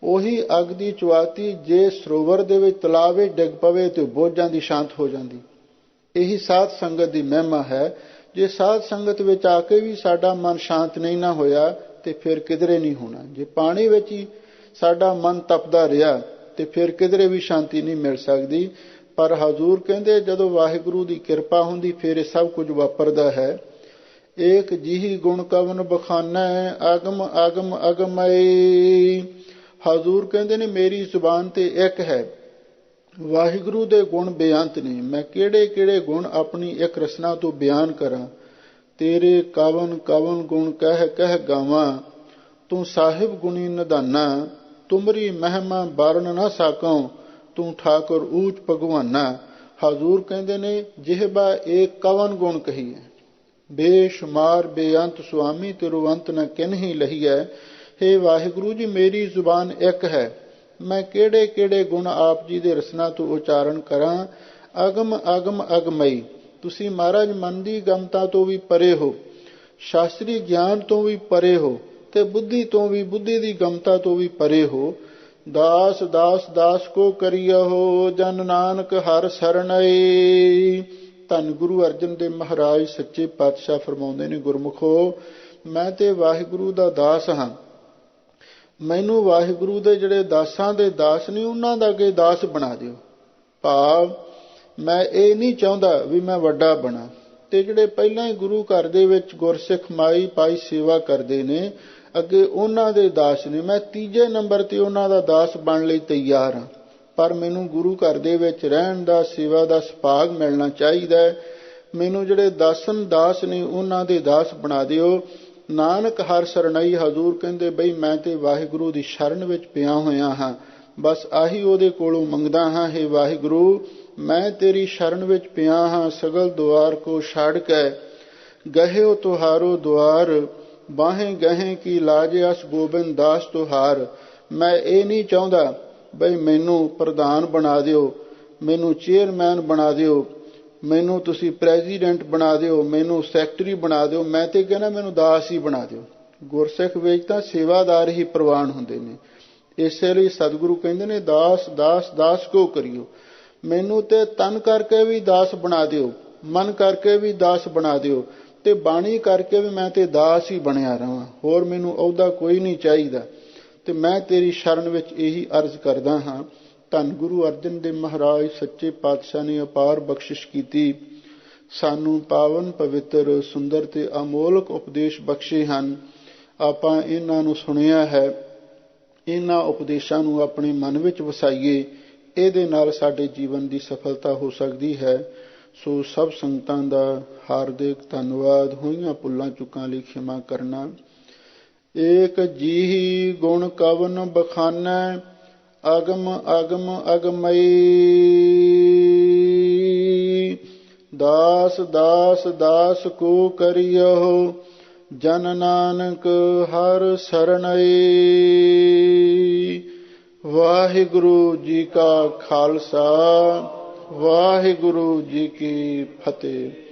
ਉਹੀ ਅੱਗ ਦੀ ਚੁਆਤੀ ਜੇ ਸਰੋਵਰ ਦੇ ਵਿੱਚ ਤਲਾਬ ਵਿੱਚ ਡਿੱਗ ਪਵੇ ਤੇ ਬੁਝ ਜਾਂਦੀ, ਸ਼ਾਂਤ ਹੋ ਜਾਂਦੀ। ਇਹੀ ਸਾਧ ਸੰਗਤ ਦੀ ਮਹਿਮਾ ਹੈ। ਜੇ ਸਾਧ ਸੰਗਤ ਵਿੱਚ ਆ ਕੇ ਵੀ ਸਾਡਾ ਮਨ ਸ਼ਾਂਤ ਨਹੀਂ ਨਾ ਹੋਇਆ ਤੇ ਫਿਰ ਕਿਧਰੇ ਨਹੀਂ ਹੋਣਾ। ਜੇ ਪਾਣੀ ਵਿੱਚ ਹੀ ਸਾਡਾ ਮਨ ਤਪਦਾ ਰਿਹਾ ਤੇ ਫਿਰ ਕਿਧਰੇ ਵੀ ਸ਼ਾਂਤੀ ਨਹੀਂ ਮਿਲ ਸਕਦੀ। ਪਰ ਹਜ਼ੂਰ ਕਹਿੰਦੇ ਜਦੋਂ ਵਾਹਿਗੁਰੂ ਦੀ ਕਿਰਪਾ ਹੁੰਦੀ ਫਿਰ ਇਹ ਸਭ ਕੁਝ ਵਾਪਰਦਾ ਹੈ। ਏਕ ਜਿਹੀ ਗੁਣ ਕਵਨ ਬਖਾਨਾ ਆਗਮ ਆਗਮ ਅਗਮਈ। ਹਜ਼ੂਰ ਕਹਿੰਦੇ ਨੇ ਮੇਰੀ ਜ਼ੁਬਾਨ ਤੇ ਇੱਕ ਹੈ, ਵਾਹਿਗੁਰੂ ਦੇ ਗੁਣ ਬੇਅੰਤ ਨੇ। ਮੈਂ ਕਿਹੜੇ ਕਿਹੜੇ ਗੁਣ ਆਪਣੀ ਇੱਕ ਰਸਨਾ ਤੋਂ ਬਿਆਨ ਕਰਾਂ। ਤੇਰੇ ਕਵਨ ਕਵਨ ਗੁਣ ਕਹਿ ਕਹਿ ਗਾਵਾਂ, ਤੂੰ ਸਾਹਿਬ ਗੁਣੀ ਨਿਧਾਨਾ। ਤੁਮਰੀ ਮਹਿਮਾ ਵਰਨ ਨਾ ਸਾਕਉ, ਤੂੰ ਠਾਕੁਰ ਊਚ ਭਗਵਾਨਾ। ਹਜ਼ੂਰ ਕਹਿੰਦੇ ਨੇ ਜਿਹਬਾ ਏਕ ਕਵਨ ਗੁਣ ਕਹੀਏ, ਬੇਸ਼ੁਮਾਰ ਬੇਅੰਤ ਸੁਆਮੀ ਤਿਰੁਵੰਤ ਨ ਕਿਨਹੀ ਲਹੀਐ। ਹੇ ਵਾਹਿਗੁਰੂ ਜੀ ਮੇਰੀ ਜ਼ੁਬਾਨ ਇੱਕ ਹੈ, ਮੈਂ ਕਿਹੜੇ ਕਿਹੜੇ ਗੁਣ ਆਪ ਜੀ ਦੇ ਰਸਨਾ ਤੋਂ ਉਚਾਰਨ ਕਰਾਂ। ਅਗਮ ਅਗਮ ਅਗਮਈ, ਤੁਸੀਂ ਮਹਾਰਾਜ ਮਨ ਦੀ ਗਮਤਾ ਤੋਂ ਵੀ ਪਰੇ ਹੋ, ਸ਼ਾਸਤਰੀ ਗਿਆਨ ਤੋਂ ਵੀ ਪਰੇ ਹੋ ਤੇ ਬੁੱਧੀ ਤੋਂ ਵੀ, ਬੁੱਧੀ ਦੀ ਗਮਤਾ ਤੋਂ ਵੀ ਪਰੇ ਹੋ। ਦਾਸ ਦਾਸ ਦਾਸ ਕੋ ਕਰੀਓ, ਜਨ ਨਾਨਕ ਹਰਿ ਸਰਣਈ। ਧੰਨ ਗੁਰੂ ਅਰਜਨ ਦੇਵ ਮਹਾਰਾਜ ਸੱਚੇ ਪਾਤਸ਼ਾਹ ਫਰਮਾਉਂਦੇ ਨੇ, ਗੁਰਮੁਖੋ ਮੈਂ ਤੇ ਵਾਹਿਗੁਰੂ ਦਾ ਦਾਸ ਹਾਂ। ਮੈਨੂੰ ਵਾਹਿਗੁਰੂ ਦੇ ਜਿਹੜੇ ਦਾਸਾਂ ਦੇ ਦਾਸ ਨੇ ਉਹਨਾਂ ਦਾ ਅੱਗੇ ਦਾਸ ਬਣਾ ਦਿਓ। ਭਾਵ ਮੈਂ ਇਹ ਨਹੀਂ ਚਾਹੁੰਦਾ ਵੀ ਮੈਂ ਵੱਡਾ ਬਣਾ। ਤੇ ਜਿਹੜੇ ਪਹਿਲਾਂ ਹੀ ਗੁਰੂ ਘਰ ਦੇ ਵਿੱਚ ਗੁਰਸਿੱਖ ਮਾਈ ਪਾਈ ਸੇਵਾ ਕਰਦੇ ਨੇ ਅੱਗੇ ਉਹਨਾਂ ਦੇ ਦਾਸ ਨੇ। ਮੈਂ ਤੀਜੇ ਨੰਬਰ ਤੇ ਉਹਨਾਂ ਦਾ ਦਾਸ ਬਣਨ ਲਈ ਤਿਆਰ ਹਾਂ। ਪਰ ਮੈਨੂੰ ਗੁਰੂ ਘਰ ਦੇ ਵਿੱਚ ਰਹਿਣ ਦਾ, ਸੇਵਾ ਦਾ ਸੁਭਾਗ ਮਿਲਣਾ ਚਾਹੀਦਾ ਹੈ। ਮੈਨੂੰ ਜਿਹੜੇ ਦਾਸਨ ਦਾਸ ਨੇ ਉਹਨਾਂ ਦੇ ਦਾਸ ਬਣਾ ਦਿਓ। ਨਾਨਕ ਹਰਿ ਸਰਣਈ। ਹਜ਼ੂਰ ਕਹਿੰਦੇ ਬਈ ਮੈਂ ਤੇ ਵਾਹਿਗੁਰੂ ਦੀ ਸ਼ਰਨ ਵਿੱਚ ਪਿਆ ਹੋਇਆ ਹਾਂ, ਬਸ ਆਹੀ ਉਹਦੇ ਕੋਲੋਂ ਮੰਗਦਾ ਹਾਂ। ਹੇ ਵਾਹਿਗੁਰੂ ਮੈਂ ਤੇਰੀ ਸ਼ਰਨ ਵਿੱਚ ਪਿਆ ਹਾਂ, ਸਗਲ ਦੁਆਰ ਕੋ ਛੱਡ ਕੇ ਗਹਿਓ ਤੁਹਾਰੋ ਦੁਆਰ, ਬਾਹੇ ਗਹਿ ਕੀ ਲਾਜ ਅਸ ਗੋਬਿੰਦ ਦਾਸ ਤੁਹਾਰ। ਮੈਂ ਇਹ ਨਹੀਂ ਚਾਹੁੰਦਾ ਬਈ ਮੈਨੂੰ ਪ੍ਰਧਾਨ ਬਣਾ ਦਿਓ, ਮੈਨੂੰ ਚੇਅਰਮੈਨ ਬਣਾ ਦਿਓ, ਮੈਨੂੰ ਤੁਸੀਂ ਪ੍ਰੈਜ਼ੀਡੈਂਟ ਬਣਾ ਦਿਓ, ਮੈਨੂੰ ਸੈਕਟਰੀ ਬਣਾ ਦਿਓ। ਮੈਂ ਤੇ ਕਹਿੰਦਾ ਮੈਨੂੰ ਦਾਸ ਹੀ ਬਣਾ ਦਿਓ। ਗੁਰਸਿੱਖ ਵਿੱਚ ਤਾਂ ਸੇਵਾਦਾਰ ਹੀ ਪ੍ਰਵਾਨ ਹੁੰਦੇ ਨੇ। ਇਸੇ ਲਈ ਸਤਿਗੁਰੂ ਕਹਿੰਦੇ ਨੇ ਦਾਸ ਦਾਸ ਦਾਸ ਕੋ ਕਰਿਓ। ਮੈਨੂੰ ਤੇ ਤਨ ਕਰਕੇ ਵੀ ਦਾਸ ਬਣਾ ਦਿਓ, ਮਨ ਕਰਕੇ ਵੀ ਦਾਸ ਬਣਾ ਦਿਓ ਤੇ ਬਾਣੀ ਕਰਕੇ ਵੀ ਮੈਂ ਤੇ ਦਾਸ ਹੀ ਬਣਿਆ ਰਹਾਂ। ਹੋਰ ਮੈਨੂੰ ਅਹੁਦਾ ਕੋਈ ਨਹੀਂ ਚਾਹੀਦਾ। ਤੇ ਮੈਂ ਤੇਰੀ ਸ਼ਰਨ ਵਿੱਚ ਇਹੀ ਅਰਜ਼ ਕਰਦਾ ਹਾਂ। ਧੰਨ ਗੁਰੂ ਅਰਜਨ ਦੇਵ ਮਹਾਰਾਜ ਸੱਚੇ ਪਾਤਸ਼ਾਹ ਨੇ ਅਪਾਰ ਬਖਸ਼ਿਸ਼ ਕੀਤੀ, ਸਾਨੂੰ ਪਾਵਨ ਪਵਿੱਤਰ ਸੁੰਦਰ ਤੇ ਅਮੋਲਕ ਉਪਦੇਸ਼ ਬਖਸ਼ੇ ਹਨ। ਆਪਾਂ ਇਹਨਾਂ ਨੂੰ ਸੁਣਿਆ ਹੈ, ਇਹਨਾਂ ਉਪਦੇਸ਼ਾਂ ਨੂੰ ਆਪਣੇ ਮਨ ਵਿੱਚ ਵਸਾਈਏ। ਇਹਦੇ ਨਾਲ ਸਾਡੇ ਜੀਵਨ ਦੀ ਸਫਲਤਾ ਹੋ ਸਕਦੀ ਹੈ। ਸੋ ਸਭ ਸੰਗਤਾਂ ਦਾ ਹਾਰਦਿਕ ਧੰਨਵਾਦ। ਹੋਈਆਂ ਭੁੱਲਾਂ ਚੁੱਕਾਂ ਲਈ ਖਿਮਾ ਕਰਨਾ। ਏਕ ਜੀਹੀ ਗੁਣ ਕਵਨ ਬਖਾਨਾ ਅਗਮ ਅਗਮ ਅਗਮਈ। ਦਾਸ ਦਾਸ ਦਾਸ ਕੋ ਕਰਿਓ, ਜਨ ਨਾਨਕ ਹਰਿ ਸਰਣਈ। ਵਾਹਿਗੁਰੂ ਜੀ ਕਾ ਖਾਲਸਾ, ਵਾਹਿਗੁਰੂ ਜੀ ਕੀ ਫਤਿਹ।